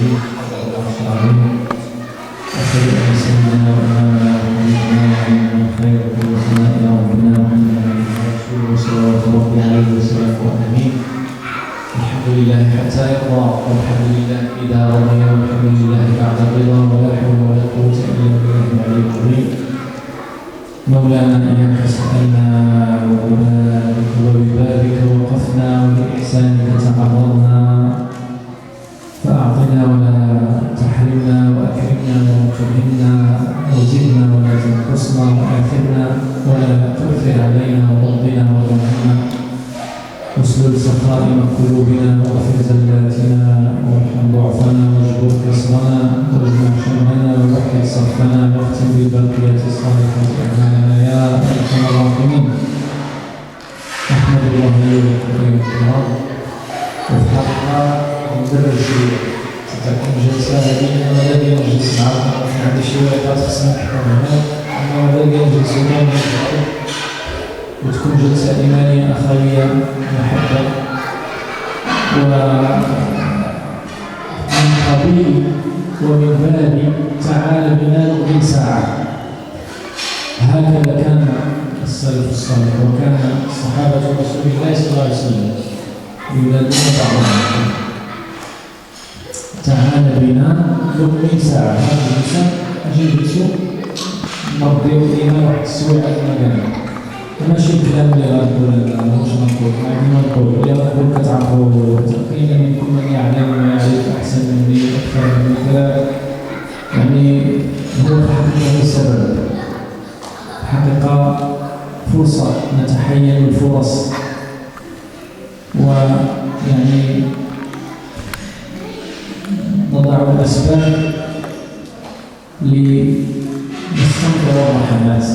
المرسلين وخير سيدنا وإمامنا ونبينا ومن خير قوتنا إلى ربنا محمد رسول صلوات ربي عليه وسلم آمين. الحمد لله حتى يرضى والحمد لله إذا رضي والحمد لله بعد الرضا ولا حول ولا قوة إلا بالله العلي العظيم. مولانا إياك سألنا وببابك وقفنا وبإحسانك تعرضنا فأعطنا ولا تحرمنا وأكرمنا ولا تهنا وزدنا ولا تنقصنا وآثرنا ولا تؤثر علينا وضبنا وضمنا واسلل سخائم قلوبنا واغفر زلاتنا وارحم ضعفنا واجبر كسرنا واجمع شملنا ووحد صفنا واختم بالباقيات الصالحات اعمالنا يا ارحم الراحمين. احمد الله ولكم الكرام وفي الحلقه ندرج تكون جلسه هذه ولا نجلس معكم عندي شي ورقات خصنا نحكمها اما ولا نجلس وتكون جلسة إيمانية أخوية محبة ومن قبيل ومن باب تعالى بنا نقضي ساعة. هكذا كان السلف الصالح وكان صحابة رسول الله صلى الله عليه وسلم ينادون بعضهم تعالى بنا نقضي ساعة. هذا الإنسان أجلسوا نقضي الإيمان واحد السويعة المكان ماشي الكلام اللي غنقول انا واش غنقول ما نقول اللي غنقول كتعرفوا كاين منكم من يعلم ويعرف احسن مني اكثر من كذا يعني هو في الحقيقه السبب الحقيقه فرصه نتحين الفرص ويعني نضع الاسباب لنستنفر الرحمات.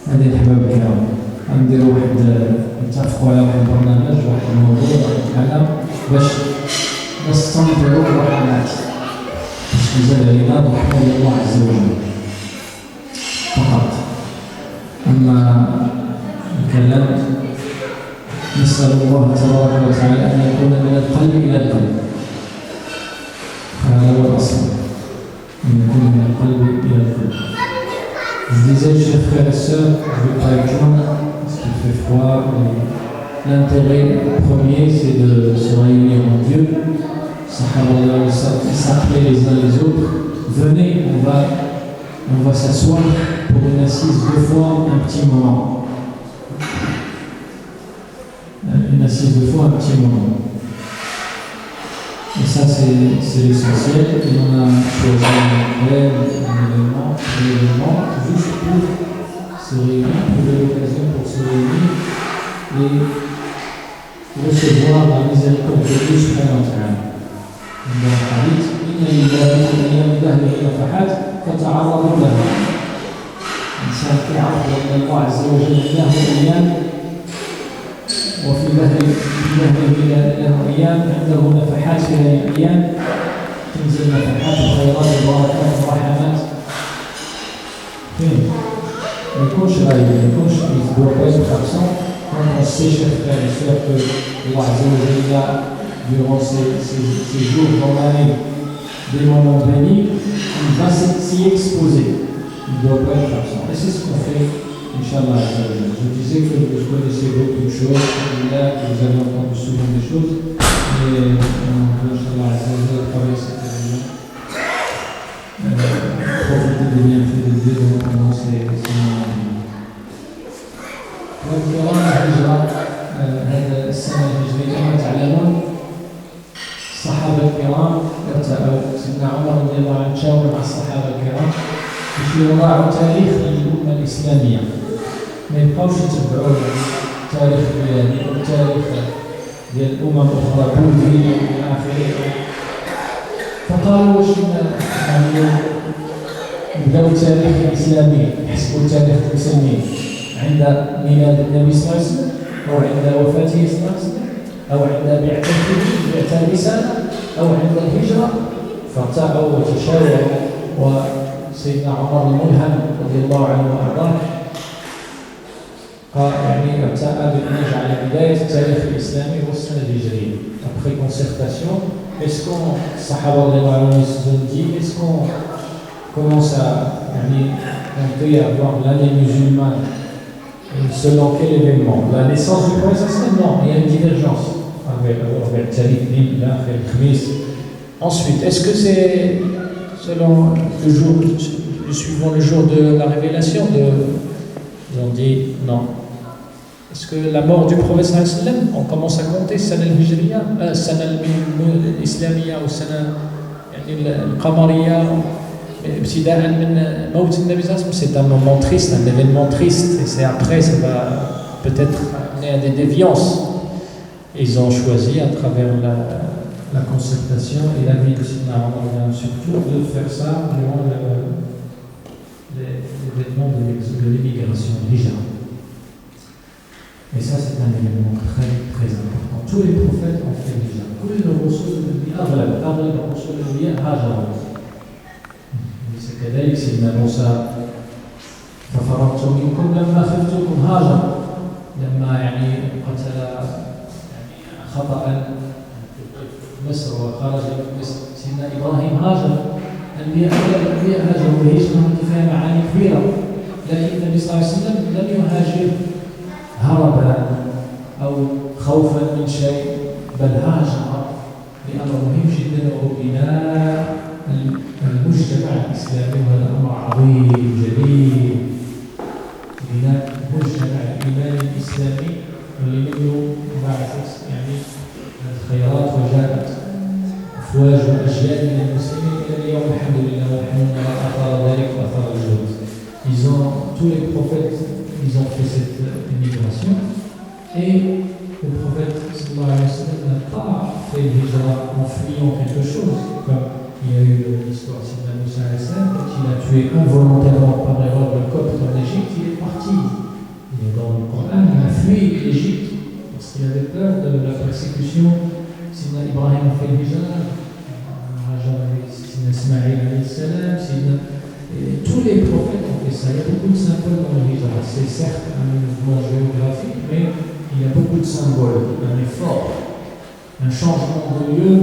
هذه الأحباب الكرام غنديرو واحد نتفقوا على واحد البرنامج واحد الموضوع واحد الحلقة باش نستنفروا الرحمات باش نزال علينا الرحمة ديال الله عز وجل فقط. أما الكلام نسأل الله تبارك وتعالى أن يكون من القلب إلى القلب، هذا هو الأصل أن يكون من القلب إلى القلب. Je disais, chers frères et sœurs, je ne vais pas être long parce qu'il fait froid. L'intérêt premier, c'est de se réunir en Dieu. Sahaba s'appeler les uns les autres. Venez, on va s'asseoir pour une assise deux fois un petit moment. Une assise deux fois un petit moment. Et ça, c'est l'essentiel. Et on a choisi un événement juste pour se réunir, trouver l'occasion pour se réunir et recevoir la miséricorde de Dieu subhanahu wa ta'ala. Dans le hadith, inna lillahi wa inna ilayhi nafahat fata'arradu laha. الإنسان يعرف أن الله عز وجل له أيام وفي له أيام عنده نفحات في هذه الأيام تنزل نفحات الخيرات والبركات والرحمات. ما يكونش غايب، ما يكونش يتبوع كويس بخمسة. Quand on sait, chers frères et sœurs, que Allah Azza wa Jalla, durant ces jours dans l'année, des moments bénis, il va s'y exposer. Il ne doit pas être absent. Et c'est ce qu'on fait, Inch'Allah. Je disais que vous connaissez beaucoup de choses, là, que vous avez entendu souvent des choses, mais Inch'Allah, travailler cette réunion. Profiter des bienfaits de Dieu pendant ces moments. وقرأنا الهجرة هذا السنة الهجرية كما تعلمون الصحابة الكرام ارتأوا سيدنا عمر رضي الله عنه تشاور مع الصحابة الكرام باش يوضعوا تاريخ للأمة الإسلامية، ما يبقاوش يتبعوا التاريخ البلادي والتاريخ ديال الأمم الأخرى بوذي إلى آخره. فقالوا واش نعملوا نبداو التاريخ الإسلامي نحسبوا التاريخ المسلمين عند ميلاد النبي صلى الله عليه وسلم أو عند وفاته صلى الله عليه وسلم أو عند بعثة الرسالة أو عند الهجرة. فارتأوا وتشاوروا وسيدنا عمر الملهم رضي الله عنه وأرضاه يعني ارتأى بأن يجعل بداية التاريخ الإسلامي هو السنة الهجرية. Après concertation, est-ce qu'on, Sahaba se dit, est-ce qu'on commence à compter à avoir l'année musulmane selon quel événement? La naissance du prophète? Non, il y a une divergence avec le Khamis. Ensuite, est-ce que c'est selon le jour, suivant le jour de la révélation ils ont dit non. Est-ce que la mort du prophète sallam, on commence à compter Sana al-Hijriya, Sana al-Islamiyya ou Sana al-Qamariya, c'est un moment triste, un événement triste, et c'est après, ça va peut-être amener à des déviances. Ils ont choisi à travers la concertation et la vie de Sidna Omar surtout de faire ça durant l'événement de l'immigration, l'Hijra. Et ça, c'est un événement très très important. Tous les prophètes ont fait l'Hijra. Tous les Rasul c'est كذلك سيدنا موسى ففررت منكم لما خفتكم هاجر لما قتل خطأ مصر وخرج من مصر. سيدنا إبراهيم هاجر. الأنبياء هاجروا والهجرة فيها معاني كبيرة، لكن النبي صلى الله عليه وسلم لم يهاجر هربا أو خوفا من شيء، بل هاجر لأمر مهم جدا وهو بناء المجتمع الإسلامي، وهذا أمر عظيم جليل. بناء مجتمع الإيمان الإسلامي واللي منه بعثت الخيرات وجاءت أفواج وأجيال من المسلمين إلى اليوم الحمد لله والحمد لله أثار ذلك وأثار الجهود. Tous les prophètes, ils ont fait cette immigration, et le prophète sallallahu alayhi wa sallam n'a pas fait l'hijra en fuyant quelque chose, comme il y a eu l'histoire de Sidna Moussa alayhi salam, quand il a tué involontairement par erreur le copte en Égypte, il est parti. Il est dans le Coran, il a fui l'Égypte parce qu'il avait peur de la persécution. Sidna Ibrahim a fait l'hijra, Sidna Ismaïl alayhi salam, tous les prophètes ont fait ça. Il y a beaucoup de symboles dans le hijra. C'est certes un mouvement géographique, mais il y a beaucoup de symboles, un effort, un changement de lieu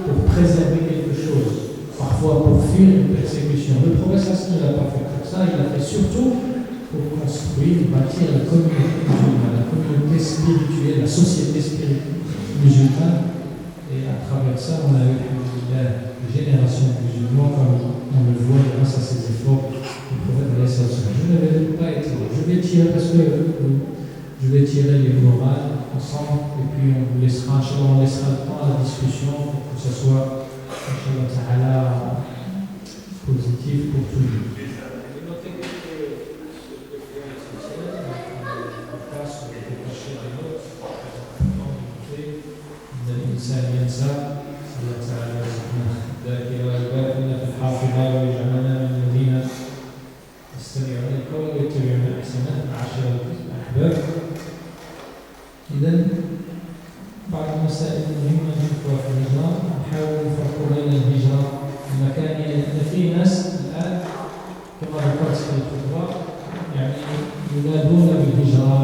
pour préserver quelque chose, parfois pour fuir une persécution. Le prophète ne l'a pas fait pour ça, il l'a fait surtout pour construire, bâtir la communauté musulmane, la communauté spirituelle, la société spirituelle musulmane. Et à travers ça, on a eu la génération de musulmans, comme on le voit grâce à ces efforts du prophète. Je ne vais pas être là. Je vais tirer parce que je vais tirer les morales ensemble, et puis on laissera le temps à la discussion pour que ce soit positif pour tout le monde. الإنسان ينسى الله تعالى يرزقنا الذاكرة والباطنة في الحافظة ويجعلنا من الذين يستمعون القول ويتبعون أحسنه. معاشر الأحباب، إذا بعض المسائل المهمة في الهجرة نحاول نفرق بين الهجرة المكانية، لأن في ناس الآن كما ذكرت في الخطبة ينادون بالهجرة،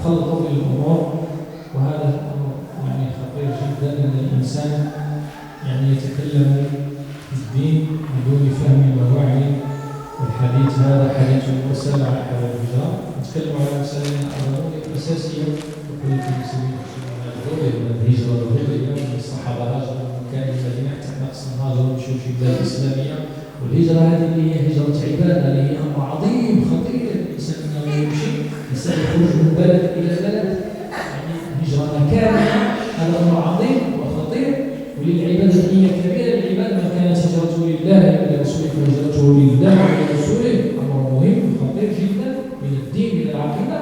خلطوا بالأمور، وهذا أمر خطير جدا أن الإنسان يتكلم في الدين بدون فهم ووعي. والحديث هذا حديث مرسل على حول الهجرة، نتكلم على مسائل أساسية وكل المسلمين الهجرة الربوية. الصحابة هاجروا من مكان المدينة حتى نقسم هاجروا مشوا في بلاد إسلامية، والهجرة هذه اللي هي هجرة عبادة، اللي هي أمر عظيم خطير. الإنسان يمشي، الإنسان يخرج من بلد إلى بلد، هجرة مكان، هذا أمر عظيم وخطير. وللعبادة هي كبيرة. العبادة ما كانت هجرته لله ولرسوله فهجرته لله ولرسوله، أمر مهم وخطير جدا، من الدين إلى العقيدة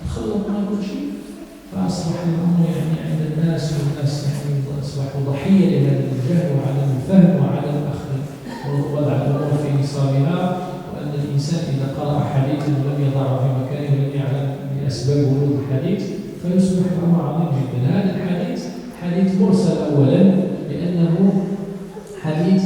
تخلطنا كل شيء. فأصبح الأمر عند الناس، والناس أصبحوا ضحية لهذا الجهل وعدم الفهم وعدم أخذ وضع الأمور في نصابها. وأن الإنسان إذا قرأ حديثا ولم يضعه في مكانه ولم يعلم بأسباب ورود الحديث فيصبح الأمر عظيم جدا. هذا الحديث حديث مرسل أولا، لأنه حديث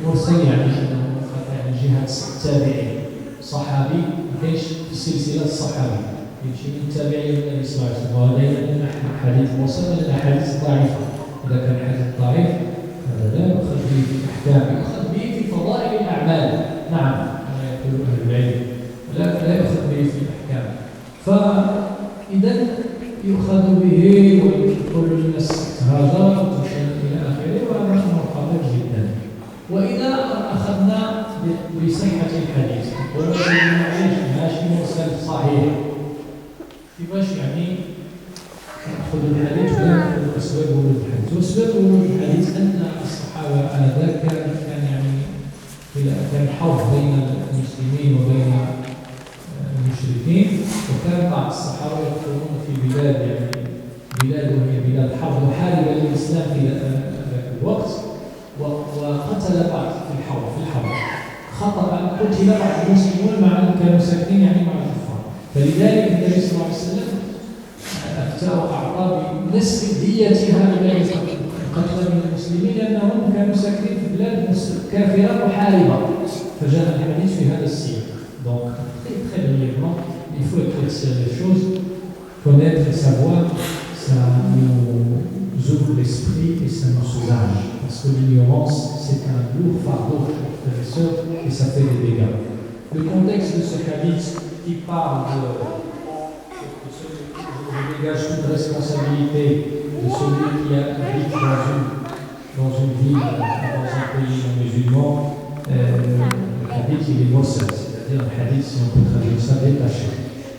مرسل من جهة التابعين، صحابي ما كاينش في السلسلة الصحابية، يمشي من التابعين للنبي صلى الله عليه وسلم. ولدينا نحن حديث مرسل من الأحاديث الضعيفة. إذا كان الحديث ضعيف هذا لا يؤخذ به في الأحكام، يؤخذ به في فضائل الأعمال، نعم كما يقول أهل العلم، لا يؤخذ به في الأحكام. فإذا يؤخذ به ويقول للناس هذا إلى آخره، وهذا أمر خطير جدا. وإذا أخذنا بصحة الحديث ماشي مرسل صحيح، كيفاش يعني نأخذ الحديث ولا نأخذ أسباب ورود الحديث؟ وأسباب ورود الحديث أن الصحابة آنذاك كان يعني كان حرب بين المسلمين وبين المشركين، وكان بعض الصحابة يدخلون في بلاد يعني بلاد وهي بلاد حرب محاربة للإسلام في ذاك الوقت، وقتل بعض في الحرب قتل بعض المسلمون مع أن كانوا ساكنين يعني مع الكفار. فلذلك النبي صلى الله عليه وسلم أفتى وأعطى بنصف دية هؤلاء القتلى من المسلمين لأنهم كانوا ساكنين في بلاد كافرة محاربة. فجاء الحديث في هذا السياق. Donc très brièvement, il faut éclaircir les choses, connaître et savoir, ça nous ouvre l'esprit et ça nous soulage. Parce que l'ignorance, c'est un lourd fardeau, frères et sœurs, et ça fait des dégâts. Le contexte de ce hadith qui parle de dégage toute responsabilité de celui qui habite dans une ville, dans un pays non musulman, le hadith il est mursal, c'est-à-dire le hadith, si on peut traduire ça, détaché.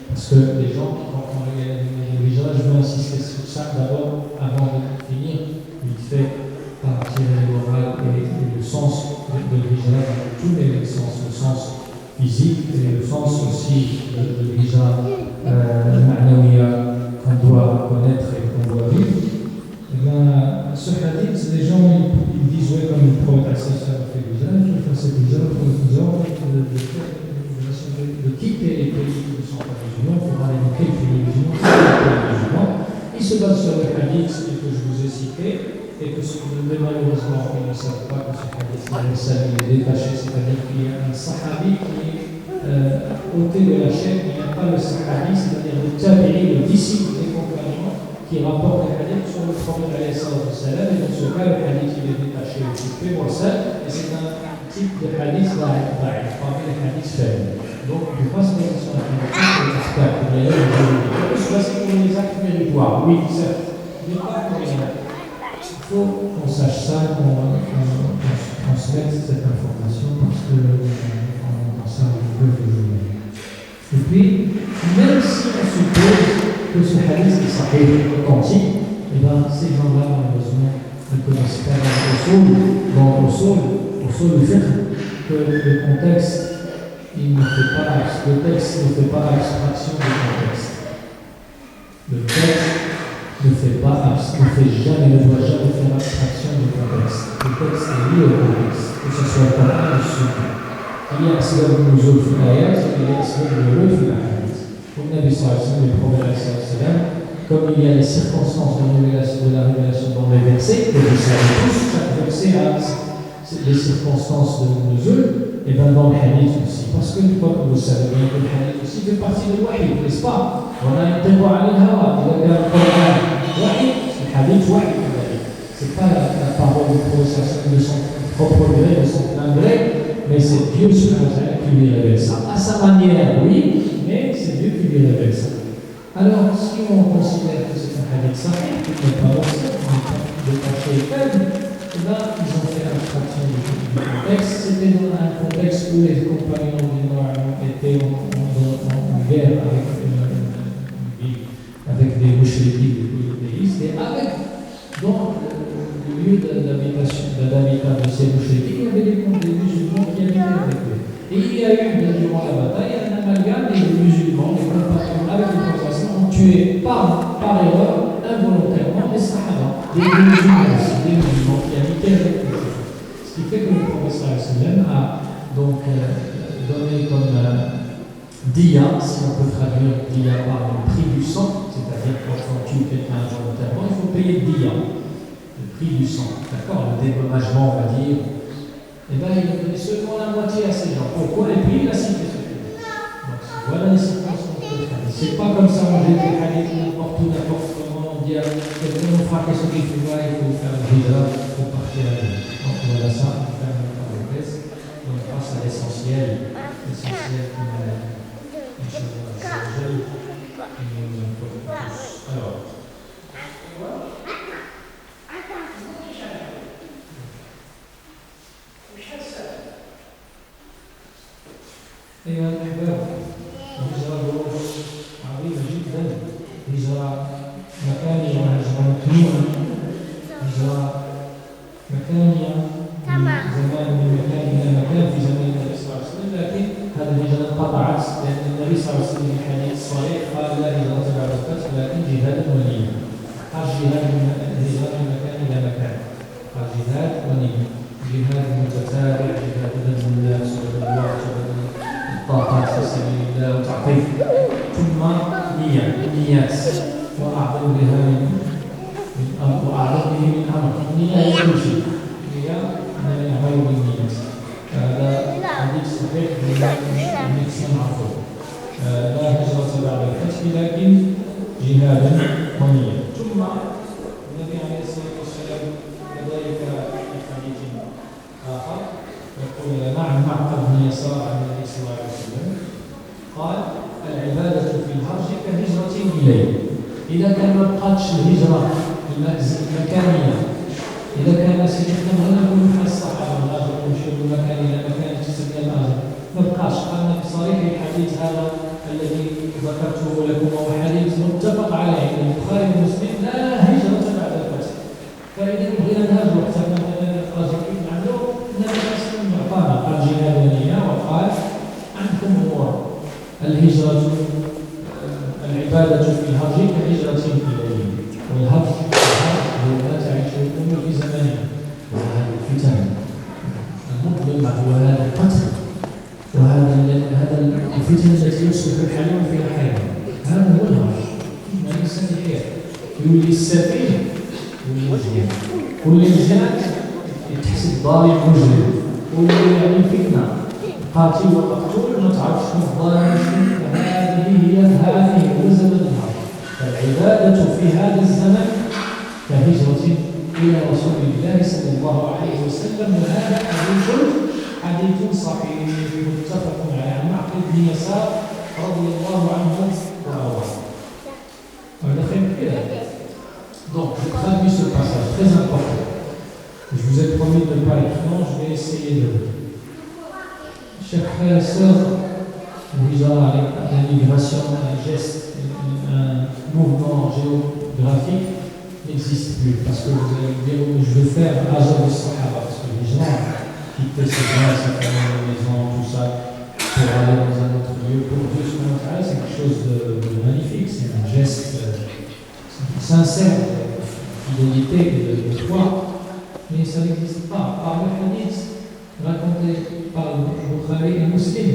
Parce que les gens, quand on regarde les hijra, je veux insister sur ça d'abord, avant de finir, vite fait, par tirer l'oral et le sens de l'hijra, tous les sens, le sens physique et le sens aussi de l'hijra ma'nawiya qu'on doit connaître et qu'on doit vivre. Et bien, ce hadith, les gens ils disent ouais, comme le prophète a fait l'hijra, il faut faire cette hijra pour nous de quitter les pays qui ne sont pas musulmans, pour aller dans quel pays musulman, ils se basent sur le hadith que je vous ai cité, et que malheureusement, ils ne savent pas que ce hadith est détaché, c'est-à-dire qu'il y a un sahabi qui est ôté de la chaîne, il n'y a pas le sahabi, c'est-à-dire le tabi'i, le disciple des compagnons, qui rapporte le hadith sur le prophète alayhi salatu wassalam, et dans ce cas, le hadith il est détaché, il est fait mursal, et c'est un type de hadith da'if, parmi les hadiths faibles. Donc, je pense que c'est un hadith experts, il y a eu pour les actes méritoires, oui, certes, mais pas pour les actes. Il faut qu'on sache ça, qu'on transmette cette information, parce que ça on peut toujours. Et puis, même si on suppose que ce hadith est sahih, authentique, et bien ces gens-là, malheureusement, ne connaissent pas dans le sol du fiqh, que le contexte, le texte ne fait pas abstraction du contexte. Le texte ne jamais, ne doit jamais faire abstraction du contexte. Le texte est lié au contexte, que ce soit le Coran ou le Sunna. Il y a asbab nuzul fi l'ayat, et il y a asbab nuzul fi l'ahadith. Comme Nabi sallallahu alayhi wa sallam, le prophète sallallahu alayhi wa sallam, comme il y a les circonstances de la révélation dans les versets, que vous savez tous, chaque verset a les circonstances de nuzul, et bien dans le hadith aussi. Parce que vous savez bien que le hadith aussi fait partie de l'wahid, n'est-ce pas? On a un témoin à l'hawa, il a bien le Coran. Wahid, le hadith wahid. C'est pas la parole du prophète de son propre gré, de son plein gré, mais c'est Dieu subhanahu qui lui révèle ça. À sa manière, oui, mais c'est Dieu qui lui révèle ça. Alors, si on considère que c'est un hadith sahih, qui n'est pas détaché et faible, eh bien, ils ont fait abstraction du contexte. C'était dans un contexte où les compagnons du Nord étaient en guerre avec des mouchriquins, des polythéistes, et avec donc le lieu d'habitation de ces mouchriquins, il y avait des musulmans qui habitaient avec eux. Et il y a eu, durant la bataille, un amalgame des musulmans, les compagnons avec les conversations, ont tué par erreur, involontairement, les sahaba, des musulmans qui habitaient avec eux. Ce qui fait que le professeur sallam a donc donné comme diya, si on peut traduire diya par le prix du sang, c'est-à-dire quand on tue quelqu'un involontairement, il faut payer diya, le prix du sang, d'accord, le dédommagement, on va dire. Et bien, il a donné seulement la moitié à ces gens. Pourquoi? Et puis il a cité ce film. Donc, voilà les circonstances de hadith. C'est pas comme ça, on jette les hadiths n'importe où, n'importe comment, on dit heures pour partir à l'île. Donc voilà ça, on ferme la parenthèse. On passe à l'essentiel qui alors, أيها الأحباب، الهجرة ظروف عظيمة جدا، هجرة مكانية وهجرة مكنونة، هجرة مكانية من مكان إلى مكان في زمن النبي صلى الله عليه وسلم، لكن هذه الهجرة انقطعت لأن النبي صلى الله عليه وسلم في الحديث الصحيح قال لا هجرة بعد الفتح لكن جهاد ونية. قال جهاد الهجرة من مكان إلى مكان، قال جهاد ونية، جهاد متتابع، جهاد بذل النفس وبذل الوقت وبذل الطاقات في سبيل الله وتعطيل، ثم نيات وأعظم بها وأعظم به من أمر. النية هي كل شيء، هي أننا نعمل بالنيات. هذا حديث صحيح من معروف. لا هجرة بعد الفتح لكن جهاد ونية. ثم النبي عليه الصلاة والسلام كذلك في حديث آخر يقول لنا عن معقد بن يسار عن النبي صلى الله عليه وسلم قال العبادة في الهرج كهجرة إليه. إذا كان ما بقاتش الهجرة المكانية، إذا كان سيدنا هنا نقول من الصحابة الهاجر يمشي من مكان إلى مكان تسمى الهاجر، ما بقاش. قالنا في صريح الحديث هذا الذي ذكرته لكم هو حديث متفق عليه عند البخاري ومسلم لا هجرة بعد الفتح. فإذا بغينا نهاجر وحسبنا أننا راجعين عنه النبي صلى الله عليه وسلم أعطانا قال جهاد ونية، وقال عندكم أمور الهجرة العبادة في الهرج كهجرة إليه. والهرج هو ما تعيشه الأمة في زمنها، وهذه الفتن المظلمة وهذا القتل وهذا الفتن التي يصبح الحيوان فيها حيوان، هذا هو الهرج. ما الإنسان يحيا يولي السفيه يولي مجرم، واللي جاء يتحسب ظالم مجرم، واللي يعني فتنة قاتل ومقتول ما تعرفش شنو الظالم شنو. هذه هو زمن الهرج. فالعبادة في هذا الزمن كهجرة إلى رسول الله صلى الله عليه وسلم. وهذا حديث صحيح متفق عليه عن معقد بن يسار رضي الله عنه وأرضاه. هذا خير كده. Donc, je traduis ce passage très important. Je vous ai promis de ne pas être long, je vais essayer de. Chers frères et sœurs, la migration, un geste, un mouvement géographique n'existe plus. Parce que vous allez me dire, je veux faire Azar al-Sahaba, parce que les gens quitter ces gens, ces maisons, tout ça, pour aller dans un autre lieu, pour Dieu, c'est quelque chose de magnifique, c'est un geste sincère, d'identité et de foi, mais ça n'existe pas. Par le hadith raconté par le Bukhari et Muslim,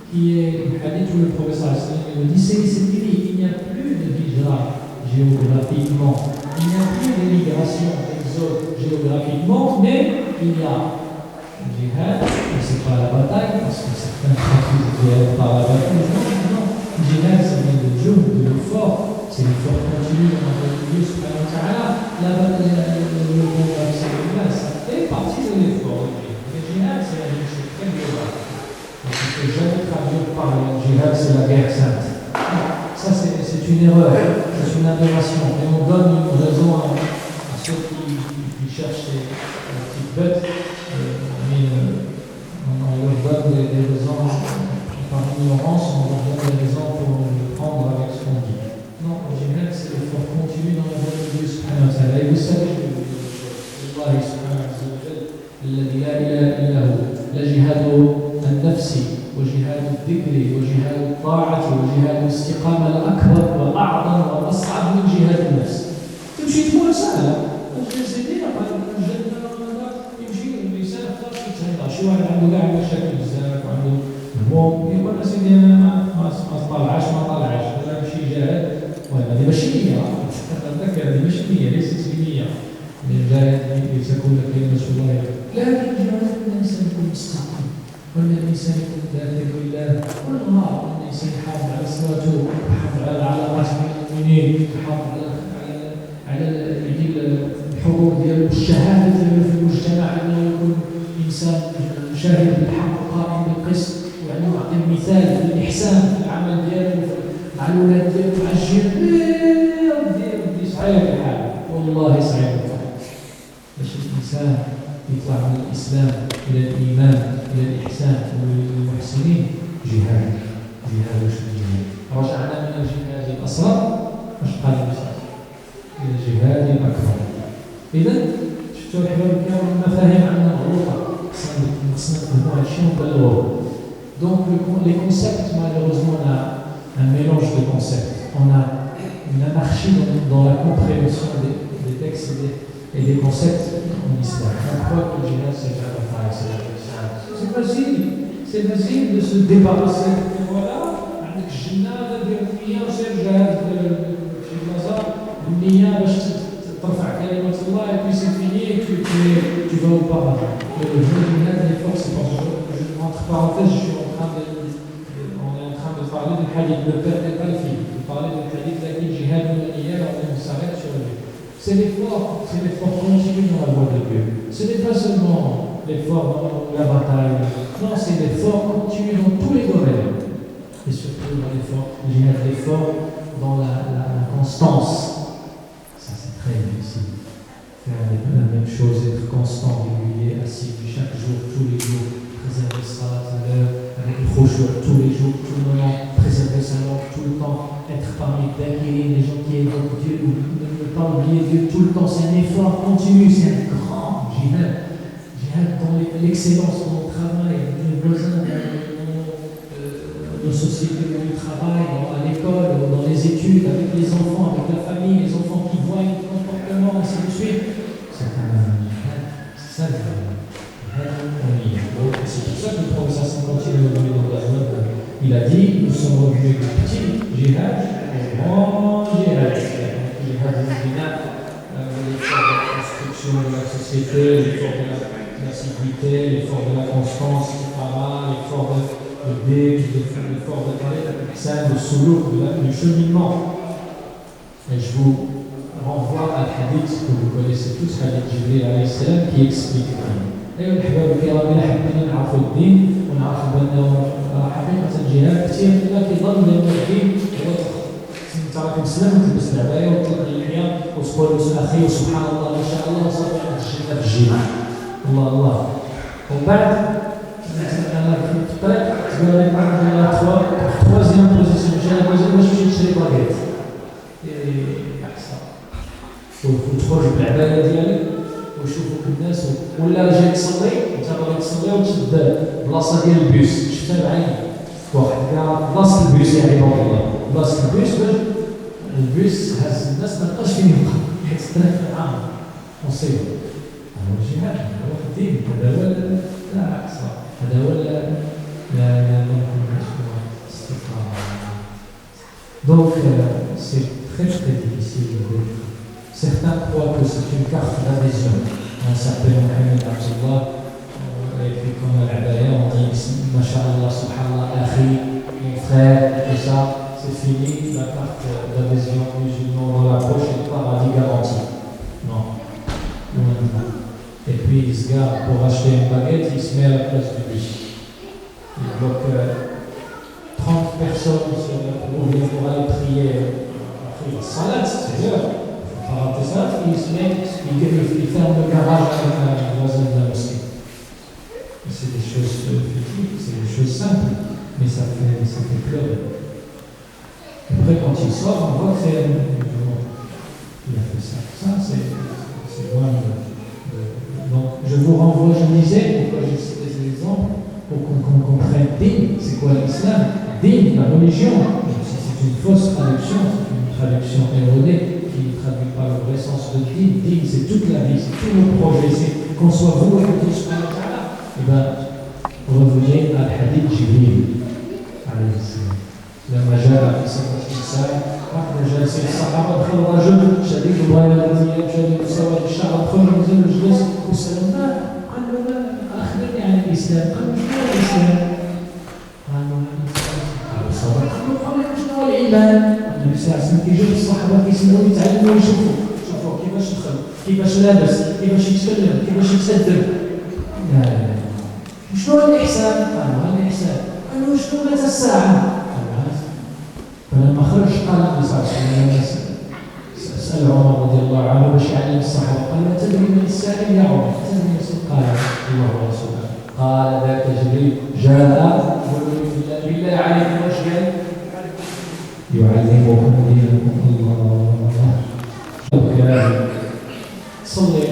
qui est le hadith où le professeur me dit c'est fini, il n'y a plus de hijra géographiquement, il n'y a plus d'émigration, d'exode géographiquement, mais il y a le jihad, et c'est pas la bataille, parce que certains pratiquent le jihad par la bataille. Non, le jihad ça vient de Dieu, de l'effort, c'est l'effort continu dans la Dieu subhanahu wa ta'ala. La bataille, le combat, ça fait partie de l'effort. Le jihad c'est la vie, c'est très global. Il ne faut jamais traduire par le jihad, c'est la guerre sainte. Ça, c'est une erreur, c'est une aberration. Et on donne une raison à ceux qui cherchent ces petites bêtes, mais on leur donne des raisons par ignorance, on leur donne des raisons pour le prendre avec ce qu'on dit. Non, le jihad, c'est l'effort continu dans la voie de Dieu subhanahu wa ta'ala. Et vous savez, Allah subhanahu wa ta'ala, الذي لا إله إلا هو لا جهاد النفس وجهاد الذكر وجهاد الطاعة وجهاد الاستقامة الأكبر وأعظم وأصعب من جهاد النفس. تمشي تقول سهلة، الجسدية يمشي الإنسان يختار شي واحد عنده كاع مشاكل بزاف وعنده هموم يقول سيدي أنا ما طلعش هذا ماشي جاهد، وهذه ماشي نية، تذكر هذه ماشي نية، ليست نية. من جاهد لتكون كلمة الله، لكن جهاد الإنسان يكون مستقيم، وأن الإنسان يكون ذاكر لله والنهار، وأن الإنسان يحافظ على صلاته، يحافظ على علاقاته مع المؤمنين، يحافظ على الحقوق الحقوق ديالو الشهاده ديالو في المجتمع انه يكون انسان شاهد بالحق قائم بالقسط ويعني يعطي المثال بالاحسان في العمل ديالو مع الاولاد ديالو مع الجيران ودي صعيب الحال والله صعيب الحال باش الانسان يطلع من الاسلام الى الايمان الى الاحسان والمحسنين جهاد واش الجهاد رجعنا من الجهاد الاصغر واش قال الى جهاد اكبر اذا شفتوا الحباب الكرام المفاهيم عندنا مغلوطه خصنا نفهموا هادشي ونبلغوه donc les concepts malheureusement on a un mélange de concepts on a une anarchie dans la compréhension des textes et des concepts en islam on croit que le jihad c'est la bataille c'est facile de se débarrasser voilà عندك الجنة ديال النية وسير جهاد في المزار النية باش ترفع كلمة الله et puis c'est fini et tu vas au paradis. Le jihad est fort, c'est pour ça que entre parenthèses je suis on est en train de parler du hadith, ne perdez pas le fil, de parler du hadith là qui jihad al-niyya, on s'arrête sur lui. C'est l'effort continu dans la voie de Dieu. Ce n'est pas seulement l'effort dans la bataille, non, c'est l'effort continu dans tous les domaines. Et surtout dans l'effort dans la constance. Ça c'est très difficile. Faire la même chose, être constant, régulier, assidu chaque jour, tous les jours, préserver ça à l'heure, avec le khushu' tous les jours, tout le moment, préserver sa langue tout le temps, être parmi les gens qui évoquent Dieu, ne pas oublier Dieu tout le temps, c'est un effort continu, c'est un grand jihad. Jihad dans l'excellence, dans le travail, dans le besoin, nos sociétés où on travaille, à l'école, dans les études, avec les enfants, avec la famille, les enfants qui voient le comportement, ainsi de suite. C'est ça le jihad. C'est pour ça que le professeur continue dans il a dit, nous sommes revenus du petit jihad au grand jihad. Jihad al-bina, l'effort de la construction de la société, l'effort de la sécurité, l'effort de la constance, l'effort de l'effort de ça, le soulouk, du cheminement. Et je vous renvoie à un hadith que vous connaissez tous, hadith Jibril alayhi salam, qui explique. أيها الأحباب الكرام إذا حبينا نعرفوا الدين ونعرفوا بأنه حقيقة الجهاد كثير منا كيظن بأن الدين هو أنت راك مسلم وتلبس العباية وتطلق اللحية وتقول أخي وسبحان الله ما شاء الله وصافي عندك الجنة في الجهاد الله ومن بعد أنا في الطريق تقول لك عندنا troisième position j'ai la deuxième باش نمشي نشري باكيت وتخرج بالعباية ديالك ويشوفوك الناس ولا جاي تصلي انت باغي تصلي وتشد بلاصه ديال البيس شفتها بعينك واحد كاع بلاصه البيس يا عباد الله بلاصه البيس باش البيس هاز الناس ما بقاش فين يبقى حيت الطريق عامر مصيبه هذا هو الجهاد هذا هو الدين هذا هو العكس هذا هو لا donc c'est très difficile d'être. Certains croient que c'est une carte d'adhésion. On s'appelle Mohamed Abdullah, et puis comme l'Abaya, on dit Masha'Allah, Subhanallah, Akhi, mon frère, tout ça, c'est fini, la carte d'adhésion musulman dans la poche et le paradis garanti. Non. Et puis il se garde pour acheter une baguette, il se met à la place du bus. Il bloque 30 personnes pour aller prier. La salade, c'est l'heure. Ça, il se met, il ferme le garage avec la voisine de la mosquée. C'est des choses fictives, c'est des choses simples, mais ça fait pleurer. Après, quand il sort, on voit que c'est il a fait ça. Ça, c'est loin de. Donc, je vous renvoie, je disais, pourquoi j'ai cité ces exemples, pour qu'on comprenne Din, c'est quoi l'islam? Din, la religion, c'est une fausse traduction, c'est une traduction erronée. Qui ne traduit pas le vrai sens de din. Din, c'est toute la vie, c'est tous nos projets, c'est qu'on soit vous et qu'on dise et bien, revenez à l'hadith Jibril alayhi salam. لما جاء في سنة الإنسان أخرج جالس الصحابة دخل رجل شديد البياضية شديد سواد الشعر دخل نزل الجلوس وسلم قال له أخبرني عن الإسلام قال له شنو الإسلام؟ قال له صدق قال له شنو الإيمان؟ النبي صلى الله عليه وسلم كيجيو الصحابه كيسمعوا يتعلموا ويشوفوا كيف كيفاش يخرج، كيفاش لابس، كيفاش يتكلم، كيفاش يتأدب. لا لا لا. شنو هو الإحسان؟ قالوا هذا الإحسان. قالوا شنو متى الساعة؟ فلما خرج قال النبي صلى الله عليه وسلم سأل عمر رضي الله عنه باش يعلم الصحابة قال لا تدري من السائل يا عمر؟ تدري قال الله ورسوله. قال ذاك جبريل جاء بالله عليكم واش قال؟ يعلمكم دينكم. الله تصلي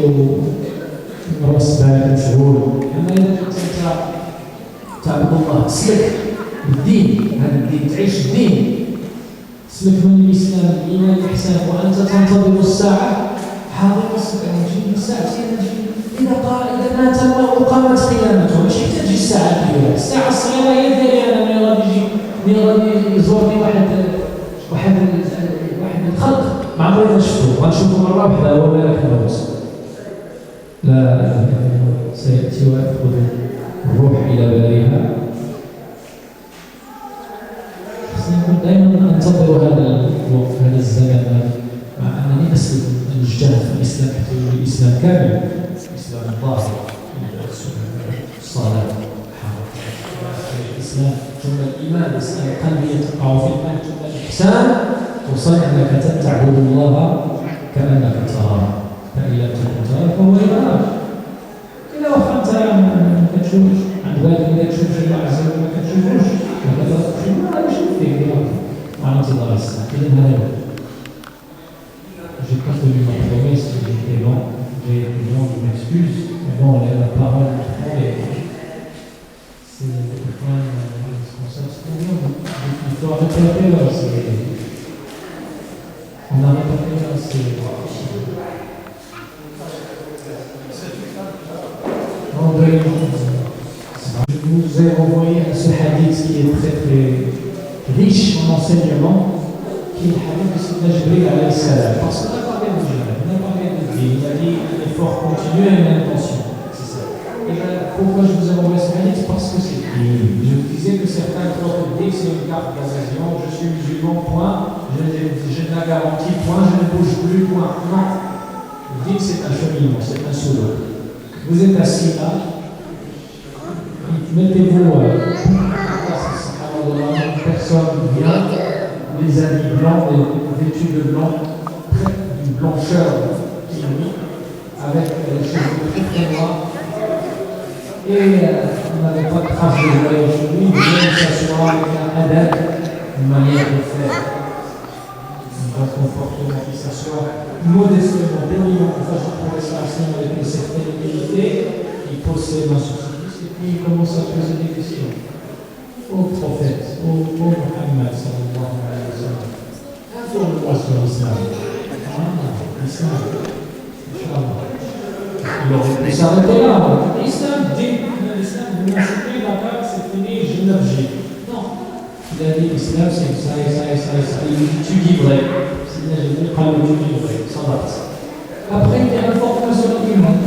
راس بالك مشغول. اما اذا كنت انت تعبد الله تسلك بالدين، هذا الدين تعيش الدين، تسلك من الاسلام الى الاحسان وانت تنتظر الساعه حاضر تجي الساعه اذا مات الله قامت قيامته. ماشي تجي الساعه الكبيره، الساعه الصغيره هي ديالي انا ملي غادي يزورني واحد الخلق ما عمري شفتو، غنشوفو مره وحده هو مالك الموت. لا سياتي ويأخذ الروح الى بارئها. خصني دائما ننتظر هذا الوقت، هذا الزمن، مع انني اسلم نجتهد في الاسلام حتى يولي الاسلام كامل، الاسلام الظاهر، الصلاه، الاسلام ثم الايمان، الاسلام القلبي تقع في الايمان، ثم الاحسان توصل انك تعبد الله كانك تراه، فان لم تكن تراه فهو يراك. الا واخا انت ما كتشوفش عند بالك اذا تشوف الله عز وجل ما كتشوفوش ما كتشوفش ما غاديش فيك ديالك مع انتظار الساعه. اذا هذا هو. J'ai pas tenu ma promesse, j'étais long, j'ai été long, je m'excuse, mais bon, la parole c'est quand même responsable, c'est pour nous. Il faut arrêter la paix là, on arrête la paix là, je vous ai envoyé ce hadith qui est très très riche en enseignements, qui est le hadith de Sayyidina Jibril alayhi salam. Parce qu'on a parlé de Jibril, on a parlé de vie, il a dit un effort continu et une intention. C'est ça. Et là, pourquoi je vous ai envoyé ce hadith? Parce que c'est je vous disais que certains croient que dès que c'est une carte d'adhésion, je suis musulman, point, je la garantis, point, je ne bouge plus, point. Non. Je dis que c'est un cheminement, c'est un solo. Vous êtes assis là, mettez-vous une personne vient, les habits blancs, vêtus de blanc, d'une blancheur inouïe, avec les cheveux très très noirs. Et on n'avait pas de trace de voyage chez lui, mais il s'assoit avec un adab, une manière de faire, un comportement qui s'assoit modestement, poliment, en faisant conversation avec une certaine humilité, il pose ses mains sur ses cuisses et puis il commence à poser des questions. Ô prophète, ô Muhammad sallallahu alayhi wa sallam, informe-moi sur l'islam. L'islam, Inch'Allah. Il aurait pu s'arrêter là. L'islam dit, l'islam, vous m'achetez la carte, c'est fini, je l'objet. Non. Il a dit l'islam, c'est ça et ça et ça et ça. Tu dis vrai. C'est-à-dire, je vais prendre le tu dis vrai, sans date. Après, il y a l'information humaine.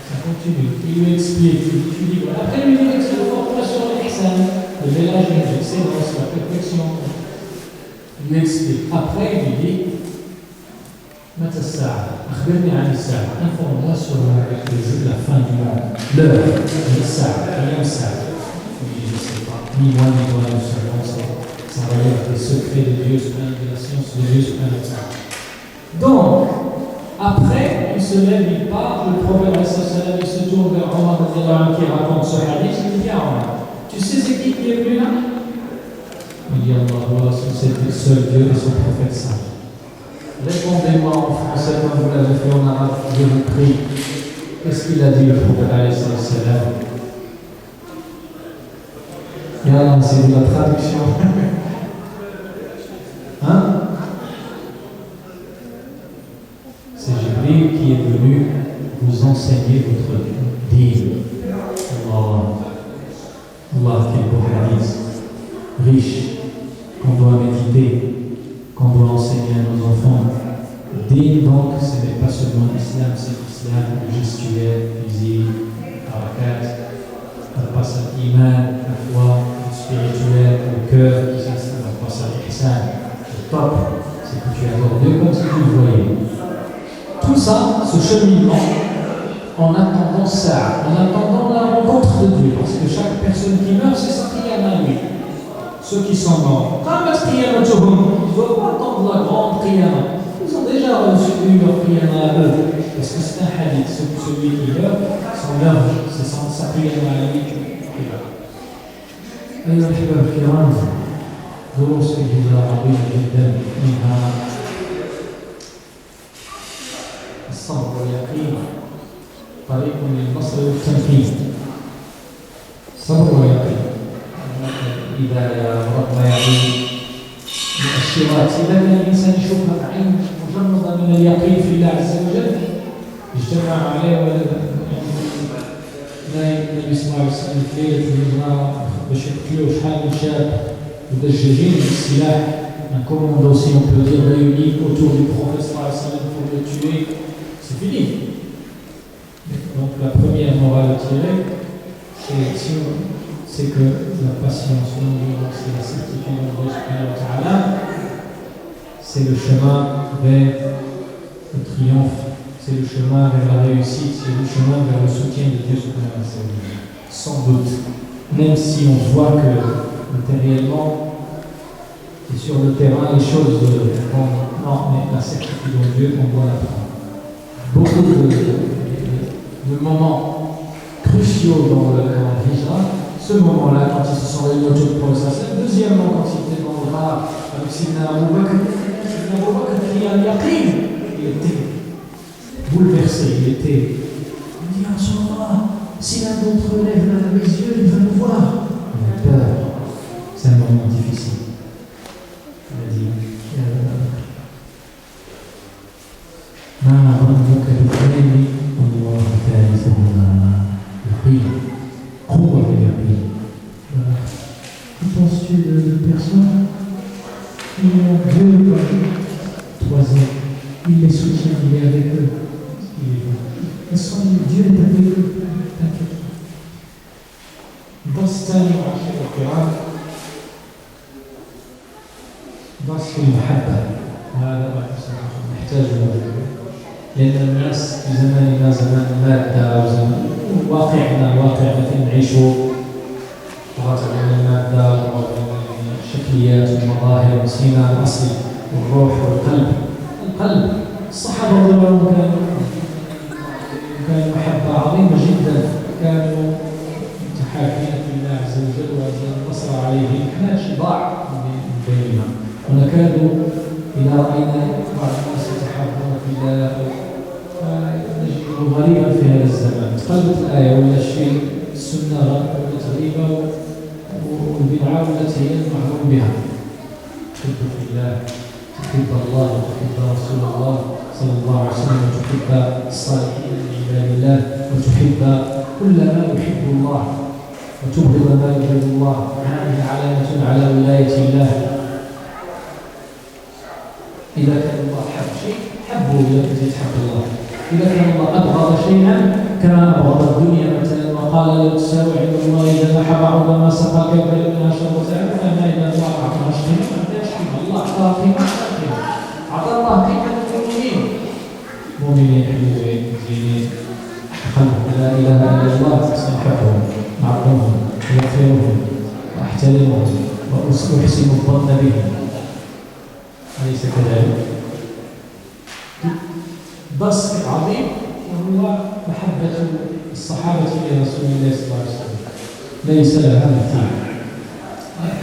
Ça continue. Il lui explique, tu dis vrai. Après, il lui dit l'information sur l'ihsan, le mélange de l'excellence, la perfection. Il lui explique. Après, il lui dit متى الساعة؟ أخبرني عن الساعة. Informe-moi sur la fin du monde. L'heure, الساعة, أيام الساعة. Je ne sais pas. Ni moi, ni toi, nous savons. Ça relève des secrets de Dieu, de la science de Dieu, Donc, après, il se lève, il part, le prophète il se tourne vers Omar qui raconte ce hadith, il dit Omar, tu sais c'est qui est venu là? Il dit Allah, c'est le seul Dieu et son prophète saint. Répondez-moi en français comme vous l'avez fait en arabe, je vous prie. Qu'est-ce qu'il a dit le prophète alayhi salam? Yallah, c'est de la traduction. Hein? C'est Jibril qui est venu vous enseigner votre dîme. Allah, quel beau hadith, riche, qu'on doit méditer, qu'on doit enseigner à nos enfants. Dîme, donc, ce n'est pas seulement l'islam, c'est l'islam, le gestuel, physique, harakat, on passe à l'iman, la foi, le spirituel, le cœur, tout ça, on passe à l'ihsan. Le top, c'est que tu adores Dieu comme si tu le voyais. ça, ce cheminement, en attendant ça, en attendant la rencontre de Dieu. Parce que chaque personne qui meurt, c'est sa prière à lui. Ceux qui sont morts, ils ne doivent pas attendre la grande prière. Ils ont déjà reçu leur prière à eux. Parce que c'est un hadith, celui qui meurt, son œuvre, c'est sa prière à lui. أيها الأحبة الكرام، دروس الهجرة عظيمة جدا، منها الصبر واليقين طريق للنصر والتمكين. صبر ويقين. إذا ربنا يعين مؤشرات، إذا كان الإنسان يشوفها بعين مجردة من اليقين في الله عز وجل اجتمع عليه النبي صلى الله عليه وسلم في ليلة الهجرة باش يقتلوا شحال من شاب مدججين بالسلاح. Un commando, aussi on peut dire, réuni autour du prophète sallallahu alayhi wa sallam pour le tuer, c'est fini. Donc la première morale à tirer, c'est que la patience, l'endurance et la certitude en Dieu subhanahu wa ta'ala, c'est le chemin vers le triomphe, c'est le chemin vers la réussite, c'est le chemin vers le soutien de Dieu subhanahu wa ta'ala. Sans doute, même si on voit que matériellement et sur le terrain les choses non, mais la certitude en Dieu, on doit l'apprendre. Beaucoup de moments cruciaux dans le Hijra. Ce moment-là, quand ils se sont réunis autour du prophète. Deuxièmement, quand il était dans le bar avec Sidna Abu Bakr, qui a yaqin, il était bouleversé, il dit à ce moment-là, si l'un d'entre eux lève les yeux, il va nous voir. On a peur, c'est un moment difficile. Il a dit, ما ظنك بالثاني الله ثالثهما يقين قوة اليقين. Que penses-tu de personnes qui ont Dieu comme troisième? Il les soutient, il est avec eux. Dieu est avec eux. T'inquiète. الدرس الثاني معاشر الكرام درس في المحبة. هذا ما نحتاجه لأن الناس في زماننا زمان المادة واقعنا الذي نعيشه طغت علينا المادة والشكليات والمظاهر ونسينا الأصل والروح والقلب. الصحابة رضي الله عنهم كانوا محبة عظيمة جدا، كانوا متحاكين في الله عز وجل وأنزل النصر عليهم. كان شيء ضاع من بيننا، ونكاد إذا رأينا بعض الناس يتحابون في الله فنجده غريبا في هذا الزمان. تقلبت الآية ولا الشيء، السنة ولت غريبة والبدعة والتي هي المعروف بها. تحب في الله، تحب الله وتحب رسول الله صلى الله عليه وسلم، وتحب الصالحين من عباد الله، وتحب كل ما يحب الله، وتبغض ما يبغض الله. هذه علامة على ولاية الله. إذا كان الله حب شيء حبه إذا كنت تحب الله. إذا كان الله أبغض شيئا كما أبغض الدنيا مثلا وقال لا تساوي عند الله إذا نحب عظم ما سقى كيف منها شر تعرف أما إذا الله أعطاها شيء ما عندهاش قيمة. الله أعطاها قيمة، أعطى الله قيمة المؤمنين حبيبين خلق لا إله إلا الله سنحبهم نعظمهم ونغفرهم وأحترمهم وأحسن الظن بهم. أليس كذلك؟ درس عظيم وهو محبة الصحابة لرسول الله صلى الله عليه وسلم. ليس لها مثيل.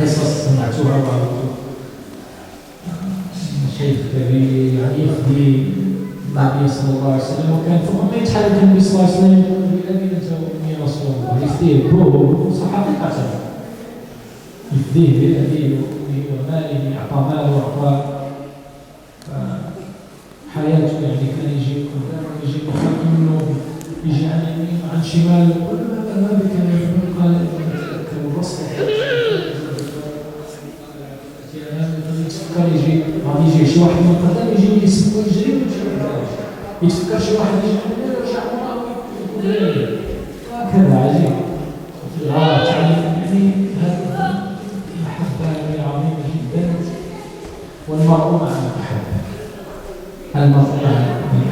قصص سمعتها بعض شيخ كبير يعني يفدي النبي صلى الله عليه وسلم، وكان فوق ما يتحرك النبي صلى الله عليه وسلم يقول بأبي أنت وأمي يا رسول الله، يفديه بوه صحابي قتل، يفديه بأبيه وأمه وماله، أعطى ماله وأعطى حياته. يعني كان يجي قدام ويجي مخاف منه، يجي عن يمين وعن شمال، يقول له ما بك يا ابن؟ قال كالوصف يتفكر يجي يجي شي واحد من قدام يجي يسبق ويجري يتفكر شي واحد يجي من هنا ويرجع وراه هكذا عجيب. يعني هذه محبة عظيمة جدا. والمرء مع المحبة، المرء مع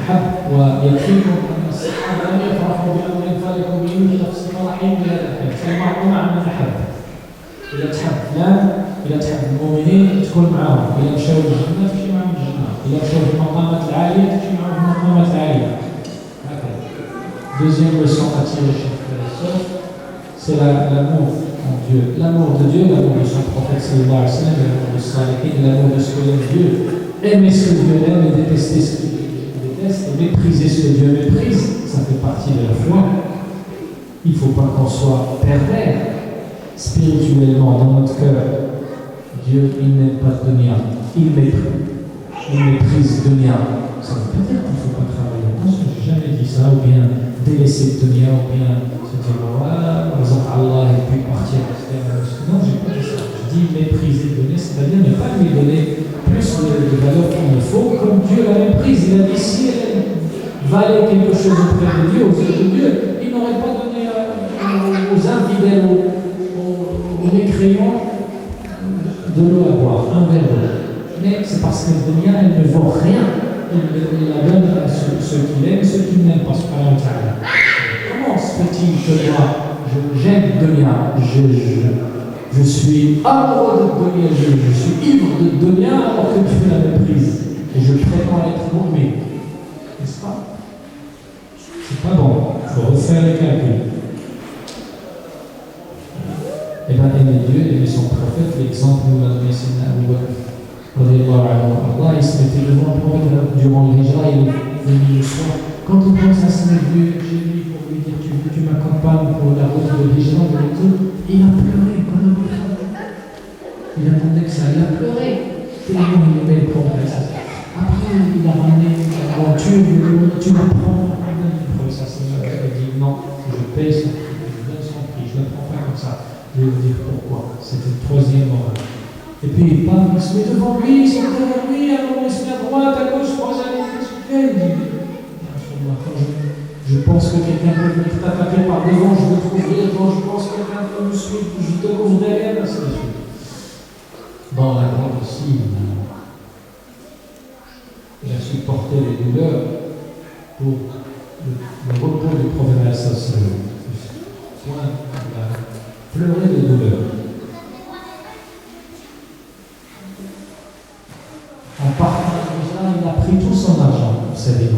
أحب ويكفيكم أن الصحابة لم يفرحوا بأمر فلكم به نفس فرحهم بهذا الحب فالمرء مع من أحب إذا تحب فلان إذا تحب المؤمنين تكون معهم إذا مشاو للجنة تمشي معهم الجنة إذا مشاو في المقامات العالية تمشي معهم في المقامات العالية هكذا. Deuxième leçon à tirer, chers frères et sœurs, c'est l'amour en Dieu. L'amour de Dieu, l'amour de son prophète sallallahu alayhi wa sallam, l'amour de Salihin, l'amour de ce que Dieu aimer ce que Dieu aime et détester ce que Dieu déteste et mépriser ce que Dieu méprise, ça fait partie de la foi. Il ne faut pas qu'on soit pervers spirituellement dans notre cœur. Dieu, il n'aime pas le dunya, il méprise le dunya. Ça ne veut pas dire qu'il ne faut pas travailler. Non, je n'ai jamais dit ça, ou bien délaisser le dunya, ou bien se dire, par exemple, Allah, et puis partir. Non, je n'ai pas dit ça. Je dis mépriser le dunya, c'est-à-dire ne pas lui donner plus de valeur qu'il ne faut, comme Dieu la méprise. Il a dit, si elle valait quelque chose auprès de Dieu, aux yeux de Dieu, il n'aurait pas donné aux infidèles, aux mécréants, de l'eau à boire, un verre d'eau. Mais c'est parce que le dunya, elle ne vaut rien. Il la donne à ceux qui l'aiment et ceux qui n'aiment pas. Comment se fait-il que moi, j'aime le dunya, je suis amoureux de dunya, je suis ivre de dunya alors que je fais la méprise et je prétends être mu'min, n'est-ce pas? C'est pas bon, il faut refaire les calculs. Et bien aimer Dieu, aimer son prophète, l'exemple nous l'a donné Sayyidina Abu Bakr. Allah, il se mettait devant le prophète durant le hijra, il est venu le soir. Quand il pense à se mettre chez lui pour lui dire tu m'accompagnes pour la route de l'hijra, il a pleuré. Il attendait que ça, il a pleuré. Tellement il aimait le prophète. Après, il a ramené la voiture, tu la prends. Il a dit non, je paye son prix, je donne son prix, je ne le prends pas comme ça. Je vais vous dire pourquoi. C'était le troisième morale. Et puis il parle, il se met devant lui, il se met derrière lui, alors il se met à droite, à gauche, croisé, qu'est-ce que tu fais? Il dit, je pense que quelqu'un peut venir t'attaquer par devant, je veux te couvrir, je pense que quelqu'un peut me suivre, je te couvre derrière, ainsi de suite. Dans la grande aussi, il a supporté les douleurs pour le repos du prophète sallallahu. Il a pleuré de douleur. En partant de l'Islam, il a pris tout son argent pour sa vie.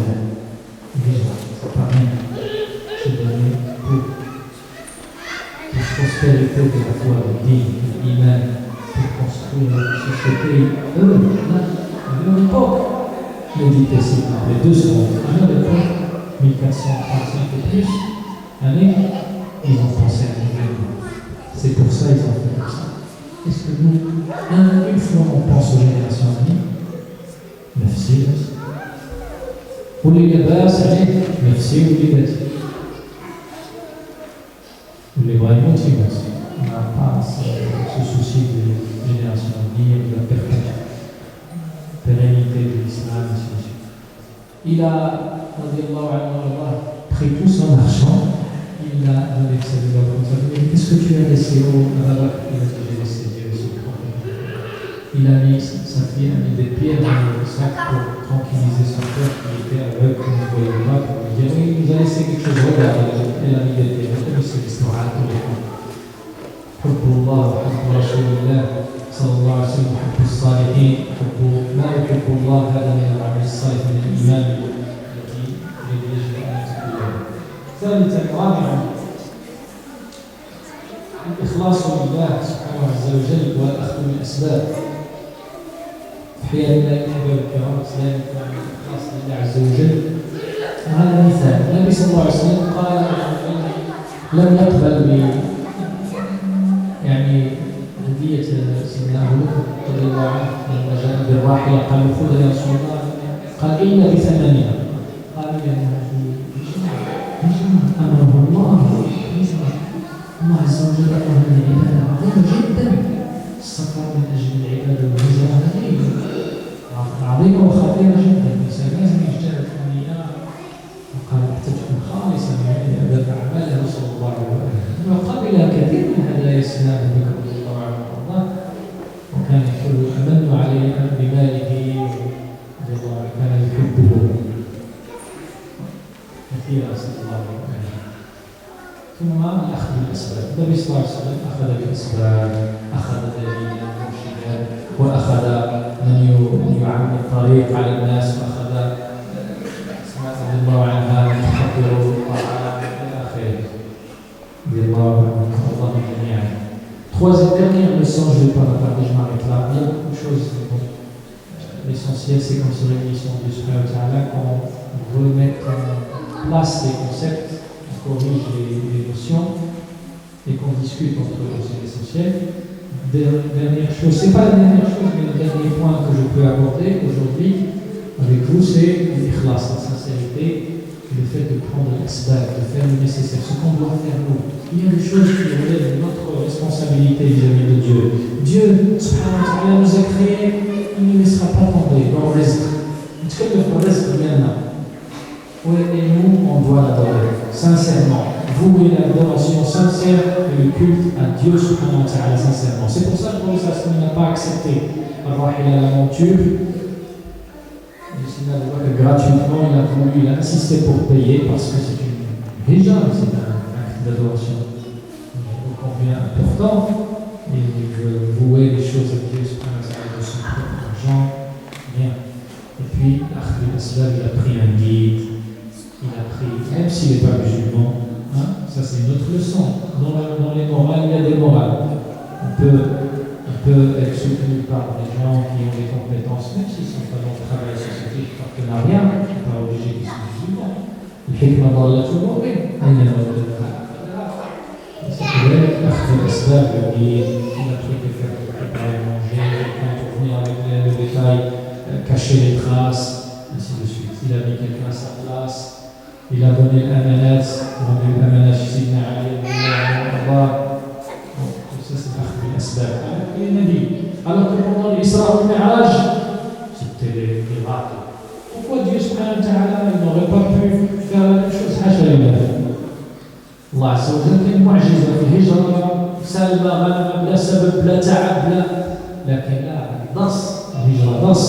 C'est pas rien. C'est donné pour la prospérité de la foi, le digne, l'imam, pour construire une société heureuse. À leur époque, méditez s'il vous plaît, 2 secondes. À leur époque, 1435 et plus, années, ils ont pensé à vivre. C'est pour ça qu'ils ont fait comme ça. Est-ce que nous, une fois on pense aux générations venues, نفسي واللي لاباس عليه نفسي واللي بات واللي بغا يموت يموت ما با se soucier des générations à venir, de la pérennité de l'islam, ainsi de suite. Il a, radiallahu anhu, pris tout son argent, il l'a donné de sa vie comme ça. Mais qu'est-ce que tu as laissé au Rabat? Il a dit, j'ai laissé Dieu et son prophète. Il a mis, sa fille a mis des pierres dans le sac pour tranquilliser son père qui était aveugle, qui ne voyait pas, pour lui dire, oui, il nous a laissé quelque chose, regarde, elle a mis des pierres. C'est l'histoire à tous les temps. حب الله وحب رسول الله صلى الله عليه وسلم وحب الصالحين حب ما يحب الله هذا من العمل الصالح من الإيمان التي يجب أن تكون. ثالثا رابعا الإخلاص لله سبحانه عز وجل والأخذ بالأسباب. أحيانا الأحباب الكرام الإسلام يكون الإخلاص لله عز وجل. هذا مثال النبي صلى الله عليه وسلم قال لم يقبل يعني هدية سيدنا أبو بكر رضي الله عنه لما جاء بالراحلة قال خذها يا رسول الله قال إلا بثمنها قال لأنه أمره الله عز وجل أمر العبادة عظيمة جدا. السفر من أجل العبادة والهجرة هذه عظيمة وخطيرة جدا. الإنسان لازم يجتهد في النية وقال تكون خالصة من عبادة أعماله صلى الله عليه وسلم وقبل كثير من هدايا سيدنا أبو بكر رضي الله عنه وأرضاه وكان يقول أمن علي بماله رضي الله عنه كان يحبه كثيرة صلى الله عليه وسلم. ثم الأخذ بالأسباب. النبي صلى الله عليه وسلم أخذ بالأسباب، أخذ دليل مرشدا، وأخذ من يعمل الطريق على الناس، وأخذ أسماء رضي الله عنها تحضر الطعام إلى آخره. رضي الله عنهم جميعا. Troisième dernière leçon, je ne vais pas la parler, je m'arrête là. Il y a beaucoup de choses, mais bon, l'essentiel c'est qu'on se réunisse en Dieu subhanahu wa ta'ala, qu'on remette en place les concepts, on corrige les notions et qu'on discute entre eux, c'est l'essentiel. Dernière chose, c'est pas la dernière chose, mais le dernier point que je peux aborder aujourd'hui avec vous, c'est l'ikhlas, la sincérité, le fait de prendre l'asbab, de faire le nécessaire, ce qu'on doit faire nous. Il y a des choses qui relèvent de notre responsabilité vis-à-vis de Dieu. Dieu, subhanahu wa ta'ala, nous a créés, il ne nous laissera pas tomber dans le risque. En tout cas, le risque vient là. Et nous, on doit l'adorer, sincèrement. Vouer l'adoration sincère et le culte à Dieu, subhanahu wa ta'ala, sincèrement. C'est pour ça que le Prophète n'a pas accepté Ar-Rahil à la monture. Gratuitement, il a insisté pour payer parce que c'est une hijab, c'est un acte d'adoration combien important, et de vouer les choses à Dieu de son propre argent, bien. Et puis, il a pris un guide, il a pris, même s'il n'est pas musulman, hein, ça c'est une autre leçon. Dans les morales, il y a des morales. On peut être soutenu par des gens qui ont des compétences, même s'ils ne sont pas dans le travail associatif, partenariat, on n'est pas obligé qu'ils soient musulmans. الحكمة ضالة المؤمن أين وجدها؟ C'est أخذ الأسباب il a pris quelqu'un pour préparer à manger, quelqu'un pour venir avec le détail, cacher les traces, ainsi de suite. Il a mis quelqu'un à sa place, il a donné l'amanat, Sidna Ali, ça c'est أخذ الأسباب. Il m'a dit, alors que pendant l'Isra et le Mi'raj, c'était les miracles. Pourquoi Dieu subhanahu wa ta'ala n'aurait pas pu faire la même chose? حاشا لله. الله عز وجل كان معجزة في الهجرة سالمة غانمة بلا سبب بلا تعب لكن لا نص الهجرة نص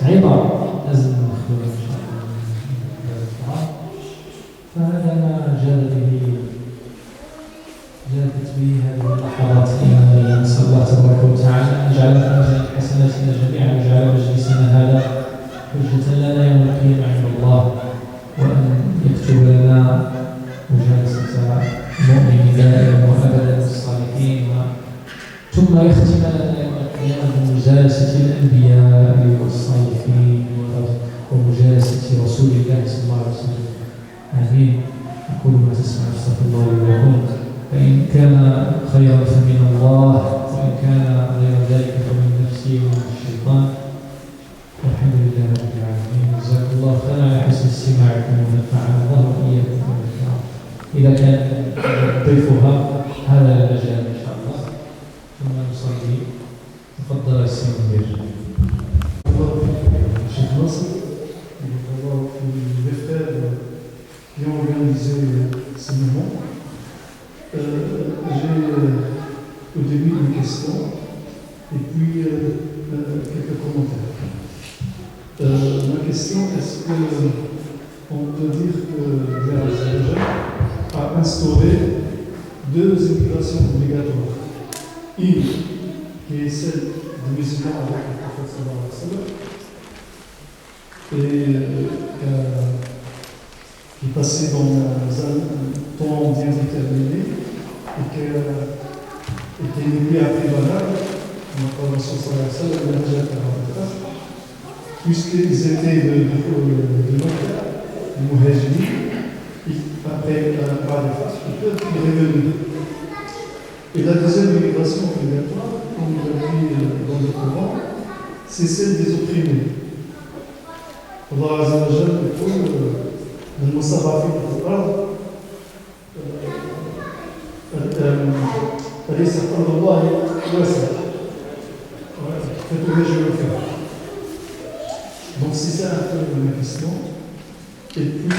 عبر لازم ناخذها إن شاء الله. فهذا ما جادت به هذه اللحظات الإيمانية. نسأل الله تبارك وتعالى أن يجعلنا في ميزان حسناتنا جميعا ويجعل مجلسنا هذا حجة لنا يوم القيامة عند الله، وأن يكتب لنا مجالسة مؤمن دائما وأبدا الصالحين، ثم يختم لنا يوم القيامة بمجالسة الأنبياء والصالحين ومجالسة رسول الله صلى الله عليه وسلم. آمين. أقول ما تسمع أستغفر الله لي ولكم، فإن كان خيرا فمن الله، وإن كان غير ذلك فمن نفسي ومن الشيطان. والحمد لله رب العالمين. جزاكم الله خيرا على حسن استماعكم ونفعنا الله وإياكم بالذكر. إذا كان ضيفها هذا المجال إن شاء الله، ثم نصلي. تفضل السيد المدير. Cheikh Nasser, d'avoir les frères qui ont organisé ce moment. J'ai au début une question et puis quelques commentaires. Ma question, est-ce qu'on peut dire que Allah a instauré deux immigrations obligatoires? Une qui est celle des musulmans avec le prophète sallallahu alayhi wa sallam, qui passait dans un temps bien déterminé et qui n'est plus apprévalable, comme le Rasul sallallahu alayhi wa sallam l'a déjà fait, puisqu'ils étaient de Mecca, de Muhajiri, après la défense, ils peuvent y revenir. Et la deuxième immigration obligatoire, comme nous l'avons dit dans le Coran, c'est celle des opprimés. Allah Azza wa Jalla يقول للمستضعفين في الأرض أليس أرض الله واسعة فتهاجروا فيها. Donc c'est ça un peu ma question. Et puis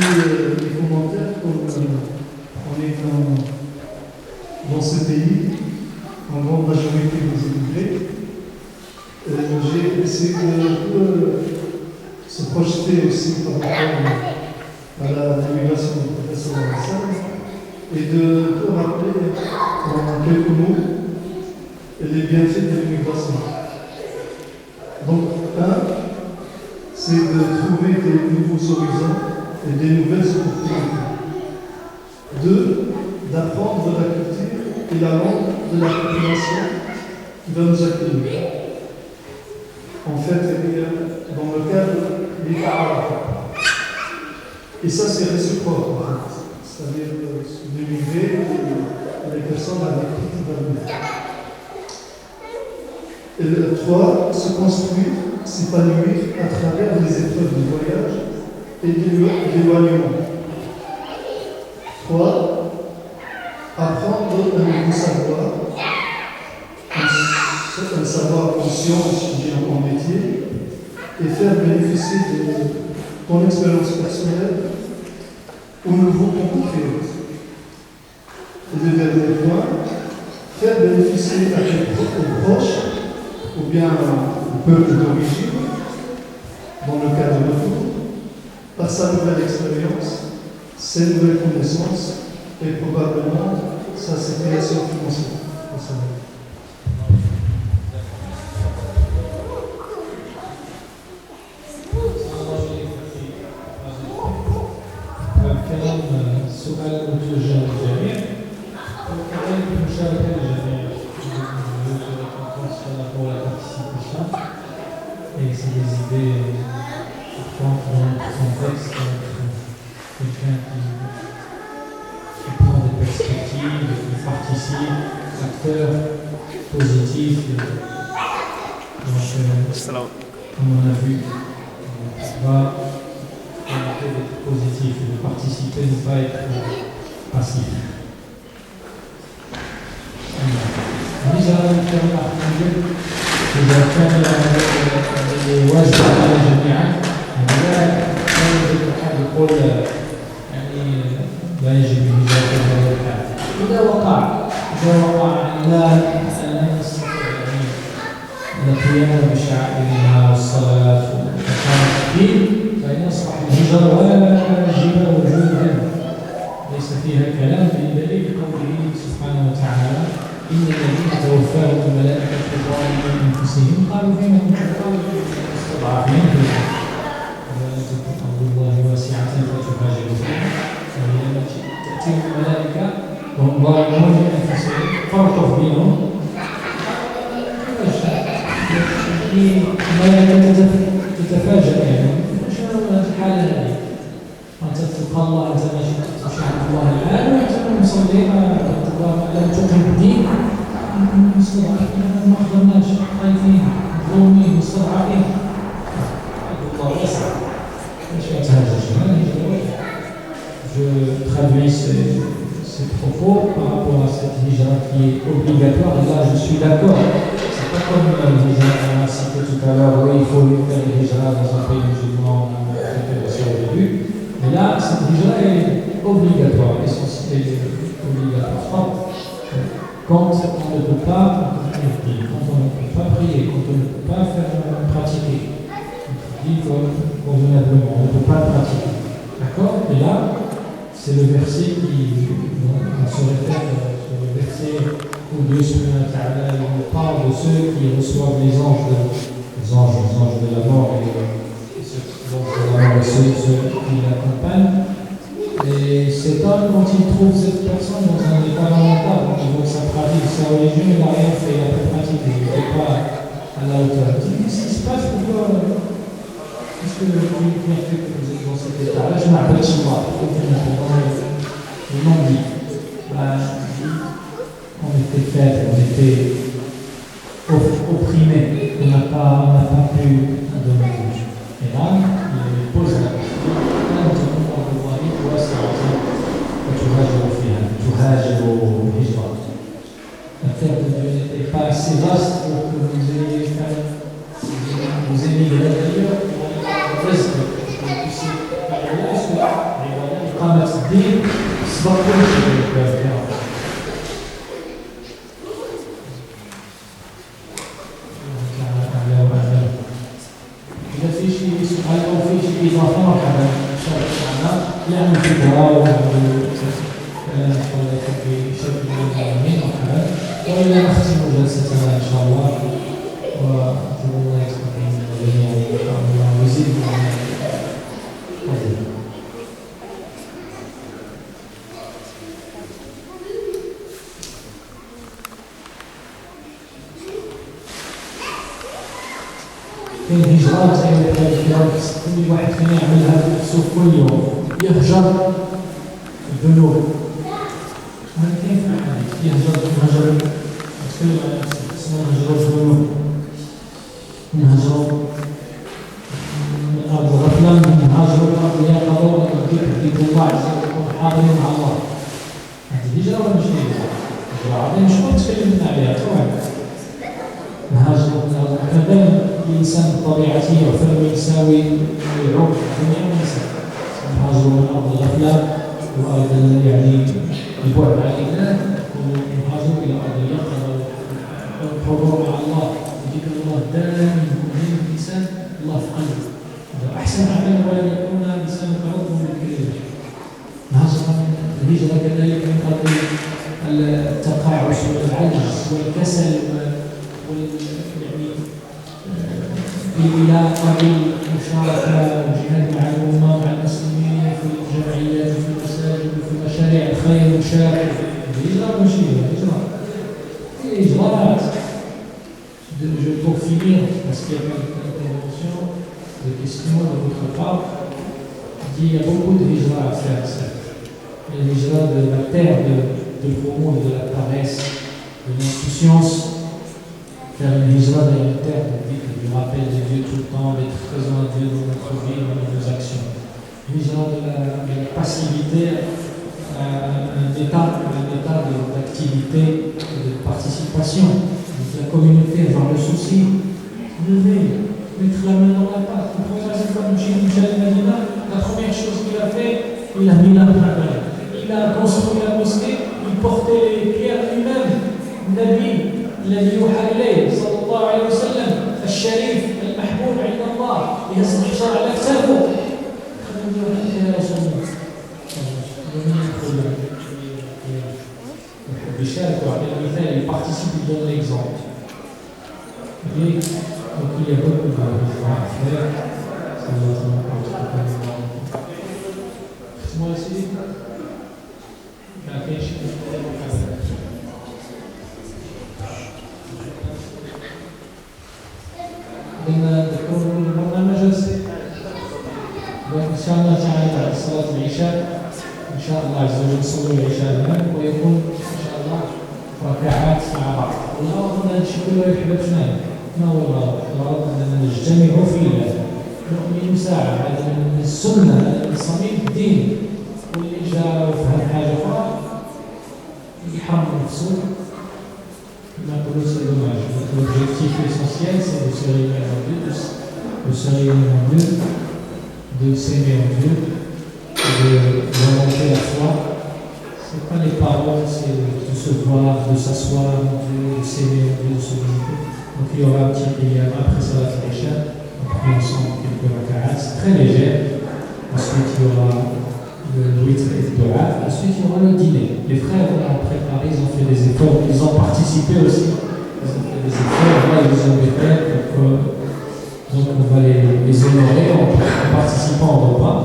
les commentaires, comme on est dans ce pays, en grande majorité des immigrés, j'ai essayé de se projeter aussi par rapport à l'immigration du professeur Hassan et de rappeler en quelques mots les bienfaits de l'immigration. Donc, c'est de trouver des nouveaux horizons et des nouvelles opportunités. 2, d'apprendre la culture et la langue de la population qui va nous accueillir. En fait, dans le cadre des Ta'araf. Et ça, c'est réciproque, en fait. C'est-à-dire d'émigrer les personnes avec qui tu vas venir. Et le 3, se construire, s'épanouir à travers les épreuves du voyage et de l'éloignement. 3, apprendre un nouveau savoir, un savoir en sciences ou bien en métier, et faire bénéficier de ton expérience personnelle aux nouveaux compatriotes. Et le dernier point, faire bénéficier à tes proches ou bien au peuple d'origine, dans le cas de retour, par sa nouvelle expérience, ses nouvelles connaissances et probablement sa situation financière. الكلام سؤال متوجه للجميع وكذلك المشاركة للجميع pour la participation et c'est des idées parfois dans notre contexte quelqu'un qui prend des perspectives, qui participe, acteur positif. Donc, comme on a vu, on va d'être positif, de participer, ne pas être passif. إذا كان إذا كان الواجب على جميعا لا يوجد أحد يقول يعني لا يجب الهجرة في هذا الحال. إذا وقع لا نستطيع القيام بشعائرها والصلاة وإقامة الدين فإن أصبح الهجرة واجبة وجوبا ليس فيها كلام بدليل قوله سبحانه وتعالى إن الذين توفاهم الملائكة ظالمي أنفسهم قالوا فيما كنتم قالوا مستضعفين في الأرض أرض الله واسعة فتهاجروا فيها فلما تأتيهم الملائكة وهم ظالمون لأنفسهم فارقوا بينهم الملائكة تتفاجأ يعني شنو الحالة هذه؟ أنت تلقى الله أنت ماشي تمشي عند الله الآن وأنت مصلي لم تقم الدين مستضعفين ما خدمناش خايفين مظلومين مستضعفين الله واسع ايش هذا je traduis ces propos par rapport à cette hijra qui est obligatoire et là je suis d'accord. C'est pas comme on a cité tout à l'heure, oui il faut faire une hijra dans un pays musulman, on a fait ça au début. Mais là, cette hijra est obligatoire, essentielle, obligatoire. Quand on ne peut pas prier, quand on ne peut pas prier, quand on ne peut pas faire pratiquer, dit convenablement, on ne peut pas le pratiquer. D'accord? Et là, c'est le verset qui, on se réfère sur le verset où Dieu nous parle de ceux qui reçoivent les anges de la mort et ceux qui l'accompagnent. Et cet homme, quand il trouve cette personne dans un état lamentable, il voit que sa pratique, sa religion, il n'a rien fait, il n'a pas pratiqué, il n'était pas à la hauteur. Il dit, qu'est-ce qui se passe? Pourquoi? Qu'est-ce que vous avez fait que vous êtes dans cet état? Là, je m'appelle Shima, le nom dit. On était faibles, on était opprimés, on n'a pas pu donner bouche. Et là, il pose la question, la terre de Dieu n'était pas assez vaste pour que vous ayez vous émigrez d'ailleurs pour reste que vous puissiez aller là, parce que les Qamat Din se battent pour le faire. إذا في شيء سؤال أو في شيء إضافة مرحبا إن شاء الله. يعمل فكرة ويعمل كلام إن شاء الله يكون بشكل من وحال. وإلى نختم جلستنا إن شاء الله، وأتمنى الله يتقبل منا جميعا إن شاء الله ويزيد من فضله. كاين هجرات أيها الأحباب كل واحد فينا يعملها بنفسه كل يوم، يهجر الذنوب. هذا كاين في الحديث، يهجر نتكلم على اسمه هجر الذنوب، نهجر من أرض الغفلة، نهاجر الأرض اليقظة والذكر الله عز وجل نكون حاضرين مع الله. هذه هجرة ولا مش هجرة؟ هجرة عظيمة شكون تكلمنا عليها توعد. نهاجر كذلك الإنسان بطبيعته يغفر ويساوي ويعوق الدنيا والإنسان. نهاجر من أرض الغفلة وأرض يعني البعد عن الله، ونهاجر إلى أرض اليقظة والحضور مع الله وذكر الله دائما يكون الإنسان الله في قلبه. هذا أحسن أعمال ولا يكون الإنسان متعرض للكذب. نهاجر الهجرة كذلك من أرض التقاعس والعجز والكسل إلى قبل المشاركة والجهاد مع الأمة مع المسلمين في الجمعيات وفي المساجد وفي مشاريع الخير ونشارك. الهجرة ماشي هجرة، هي إجراءات. Pour finir, parce qu'il y a pas d'intervention, de questions de votre part, il y a beaucoup de hijra à faire. Il y a l'hijra de la terre, de l'homo, de la paresse, de l'insouciance. Faire une hijra dans une terre du rappel de Dieu tout le temps, d'être présent à Dieu dans notre vie, dans nos actions. Une hijra de la passivité, un état d'activité, de participation, de la communauté, avoir le souci, lever, mettre la main dans la pâte. Le prophète Michel Medina, la première chose qu'il a fait, il a mis la main. Il a construit la mosquée, il portait les pierres lui-même. Nabi, الذي يوحى إليه صلى الله عليه وسلم الشريف المحبوب عند الله يهز الحجر على كتافه. خلينا يا رسول الله يحب يشارك ويعطي المثال، يبارتيسيب، يدون ليكزومبل. Donc il y a beaucoup de choses à faire. Moi aussi, تكون البرنامج إن شاء الله تعالى بعد صلاة العشاء إن شاء الله عز وجل نصلي العشاء هناك، ويكون إن شاء الله ركعات مع بعض. والغرض أن هادشي كله يحدث معنا. ما هو الغرض؟ الغرض أننا نجتمع في الله، نؤمن ساعة. هذا من السنة، هذا من صميم الدين. واللي جا وفهم حاجة أخرى يحرم نفسه. Ma pour c'est dommage. L'objectif essentiel, c'est de se réunir en Dieu, de se réunir en Dieu, de s'aimer en Dieu, de remonter la foi. Ce n'est pas les paroles, c'est de se voir, de s'asseoir en Dieu, de s'aimer en Dieu, de se visiter. Donc il y aura un petit prière après Salat al-Isha, on prie ensemble quelques raka'at, c'est très léger. Ensuite il y aura le witr et le dua. Ensuite, il y aura le dîner. Les frères ont préparé, ils ont fait des efforts, ils ont participé aussi. Ils ont fait des efforts, là, ils ont des fêtes. Donc, on va les honorer en participant au repas,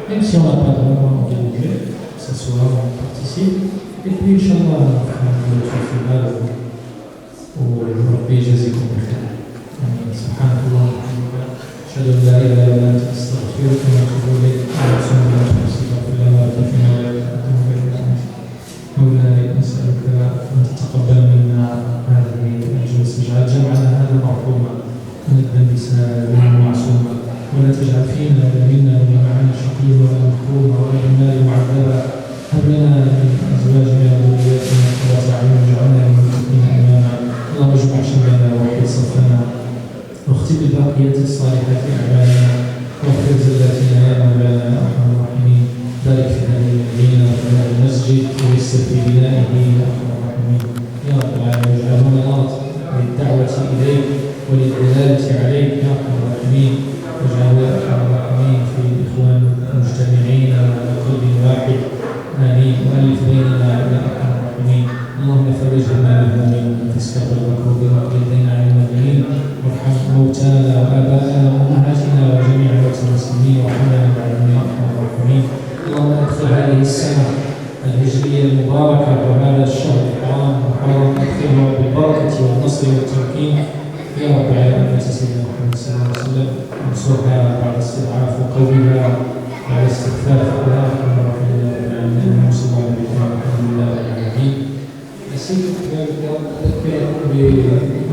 même si on n'a pas vraiment organisé, que ce soit on participe. Et puis, Inch'Allah, on fera notre final au Rabbi Jazikum Bikhair. Subhanallah, alhamdulillah. أشهد أن لا إله إلا أنت أستغفرك وأتوب إليك. مولاي نسألك أن تتقبل منا هذه الجلسة، اجعل جمعنا هذا مرحوما من الذنب سالما معصوما، ولا تجعل فينا ولا منا ولا معنا شقيا ولا محروما ولا بالنار معذبا. هب لنا من أزواجنا وذرياتنا قرة أعين واجعلنا للمتقين إماما. اللهم اجمع شملنا ووحد صفنا واختم بالباقيات الصالحات أعمالنا واغفر زلاتنا يا مولانا يا أرحم الراحمين. بارك في هذه المدينة وفي هذا المسجد ويسر في بنائه يا أرحم الراحمين يا رب العالمين. واجعله مناط للدعوة إليك وللدلالة عليك يا أرحم الراحمين. واجعل يا أرحم الراحمين في الإخوان المجتمعين صلى الله عليه وسلم انصرها بعد استضعاف وقوها بعد استخفافها ورحمة الله العالمين صلى الله عليه وسلم الحمد لله رب العالمين. نسيت أذكركم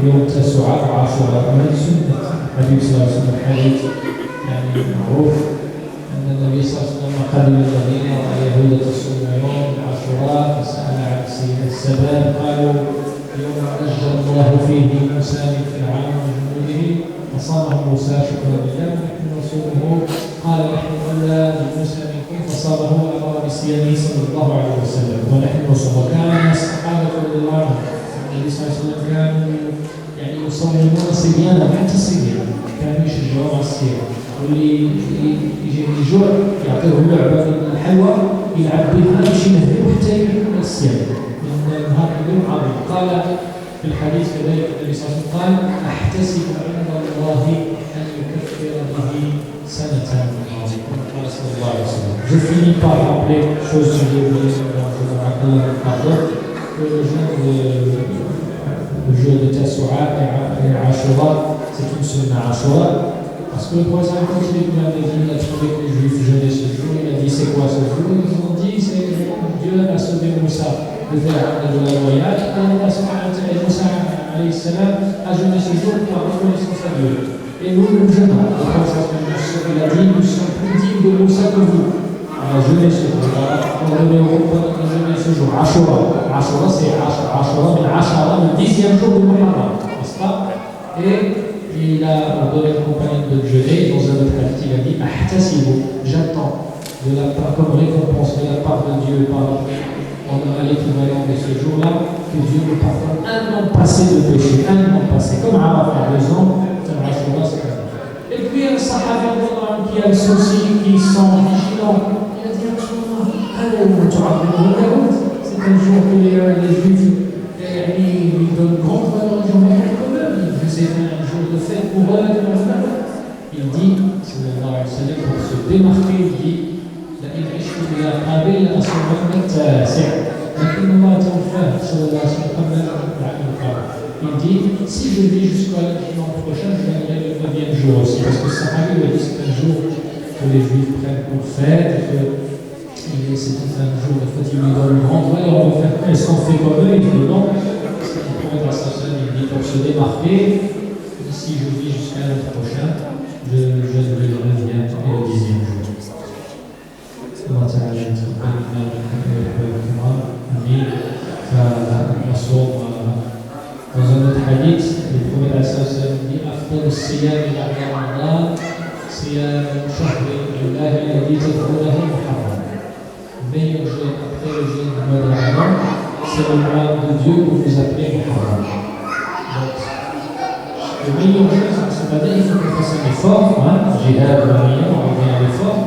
بيوم التاسوعاء عاشوراء، وهذه سنة الحبيب صلى الله عليه وسلم، حديث يعني معروف أن النبي صلى الله عليه وسلم قدم المدينة ورأى يهود تصوم يوم عاشوراء فسأل عن السبب، قالوا يوم نجى الله فيه موسى من فرعون وجنوده فصامه موسى شكرا لله ونحن نصومه، قال نحن أولى بموسى منكم فصامه وأمر بصيامه صلى الله عليه وسلم ونحن نصوم. وكان الصحابة رضي الله عنهم النبي صلى الله عليه وسلم كانوا يعني يصومون صبيانا حتى الصبيان كانوا يشجعون على الصيام، واللي يجي الجوع يعطيهم لعبة من الحلوى يلعب بها باش ينهبوا حتى يكمل الصيام. نهار اليوم عظيم. قال في الحديث كذلك النبي صلى الله عليه وسلم قال احتسب عند الله ان يكفر به سنه ماضيه، قال صلى الله عليه وسلم. Je finis par rappeler chose que j'ai oubliée que le jour de Tasu'a et Ashura, c'est une sunna Ashura, parce que le prophète quand il a trouvé que les juifs jeûnaient ce jour, il a dit c'est quoi ce jour? Ils ont dit c'est Dieu a sauvé Moussa de la noyade, et Allah Moussa alayhi salam a jeûné ce jour par reconnaissance à Dieu. Et nous jeûnons. Le prophète il a dit nous sommes plus dignes de Moussa que vous. On a jeûné ce jour. On a jeûné ce jour. Ashura. Ashura c'est Ashura, mais Ashara, le 10e jour de Muharram, n'est-ce pas? Et il a ordonné une compagnie de jeûner. Dans un autre hadith, il a dit ahtasibu, j'attends de la part, comme récompense de la part de Dieu par on a l'équivalent de ce jour-là, que Dieu nous pardonne un an passé de péché, un an passé, comme Arafat, 2 ans, et puis un sahabi qui a le souci, qui sont vigilants, il a dit c'est un jour que les Juifs ils donnent grande valeur aux journée comme eux, c'est un jour de fête pour eux, il dit, sallallahu alayhi wa sallam, pour se démarquer, il dit لئن عشت إلى قابل لأصومن التاسع لكن الله توفاه صلى الله عليه وسلم قبل العام القادم. Il dit si je vis jusqu'à l'an prochain, je gagnerai le 9e jour aussi, parce que Sahabi lui a dit c'est un jour que les Juifs prennent pour fête, que c'est un jour de fête, il lui donne une grande valeur, on va faire est-ce qu'on fait comme eux? Il dit non, parce qu'il pourrait dans sa scène, il dit pour se démarquer, si je vis jusqu'à l'an prochain, je gagnerai le 9e et le 10e jour. الله تعالى يتقبل منا الكرام امين. فنصوم وزن الحديث يقول اساسا افضل الصيام بعد رمضان صيام شهر الله الذي تدعونه محرم. meilleur jeûne après le jeûne du mois de Ramadan, c'est le mois de Dieu que vous appelez Muharram. Donc, le meilleur jeûne, c'est pas dire il faut qu'on fasse un effort, jihad, on revient à l'effort.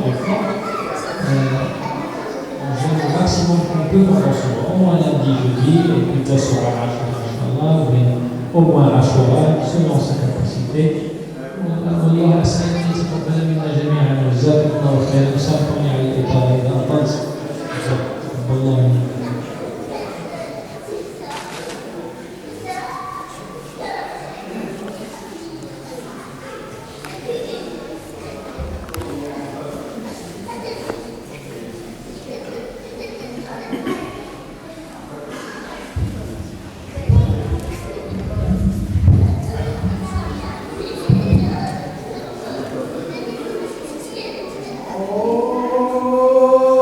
On gère le maximum qu'on peut pendant ce mois, au moins lundi, jeudi, et puis Tasu'a, Ashura, au moins Ashura, selon sa capacité. والله أحسن أن يتقبل منا جميعا وجزاكم الله خيرا وسامحوني على الإطالة إذا أطلت. تقبل الله منكم. Oh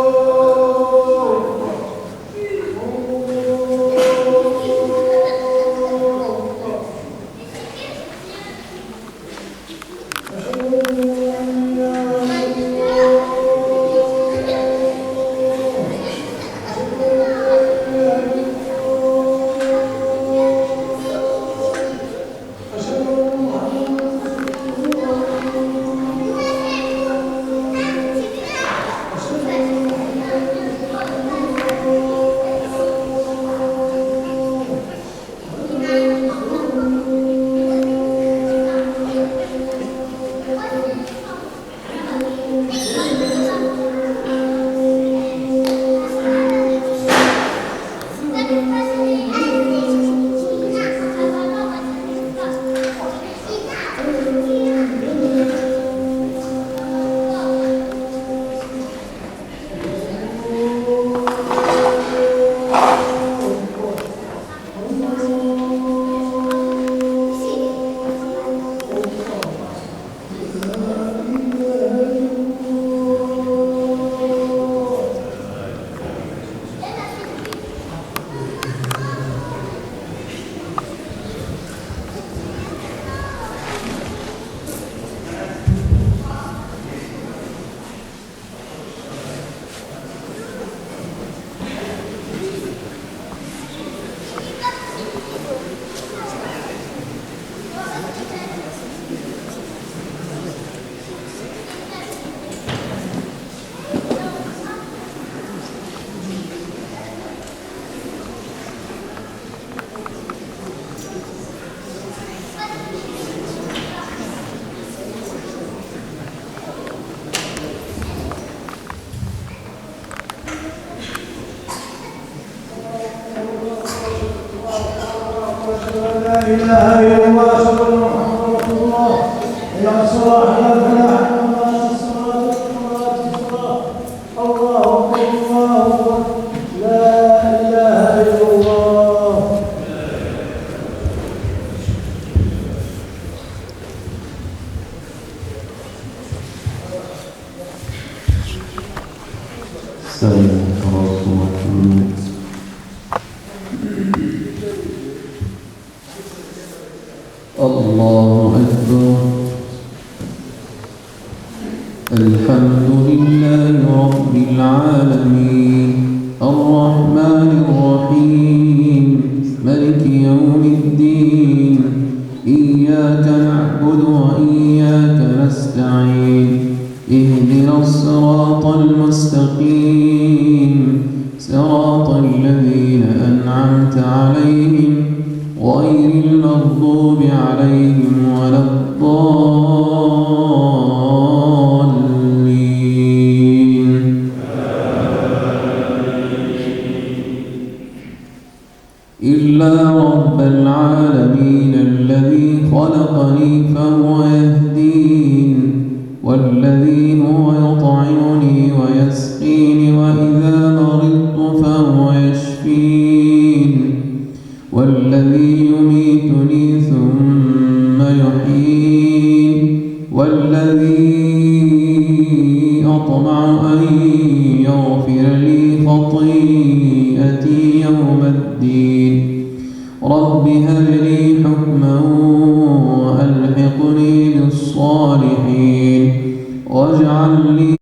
إله إلا الله أشهد أن محمدا رسول الله حي على الصلاة حي على الفلاح الله أكبر الله أكبر لا إله إلا الله. استووا تراصوا الله أكبر. الحمد لله رب العالمين الرحمن الرحيم ملك يوم الدين إياك نعبد وإياك نستعين اهدنا الصراط المستقيم صراط الذين أنعمت عليهم غير المغضوب عليهم ولا الضالين. إلا رب العالمين الذي خلقني فهو يهدين والذي هو يطعمني ويسقين وإذا مرضت فهو يشفين والذي يميتني ثم يحيين والذي أطمع أن يغفر لي خطيئتي يوم الدين. رب هب لي حكما وألحقني بالصالحين واجعل لي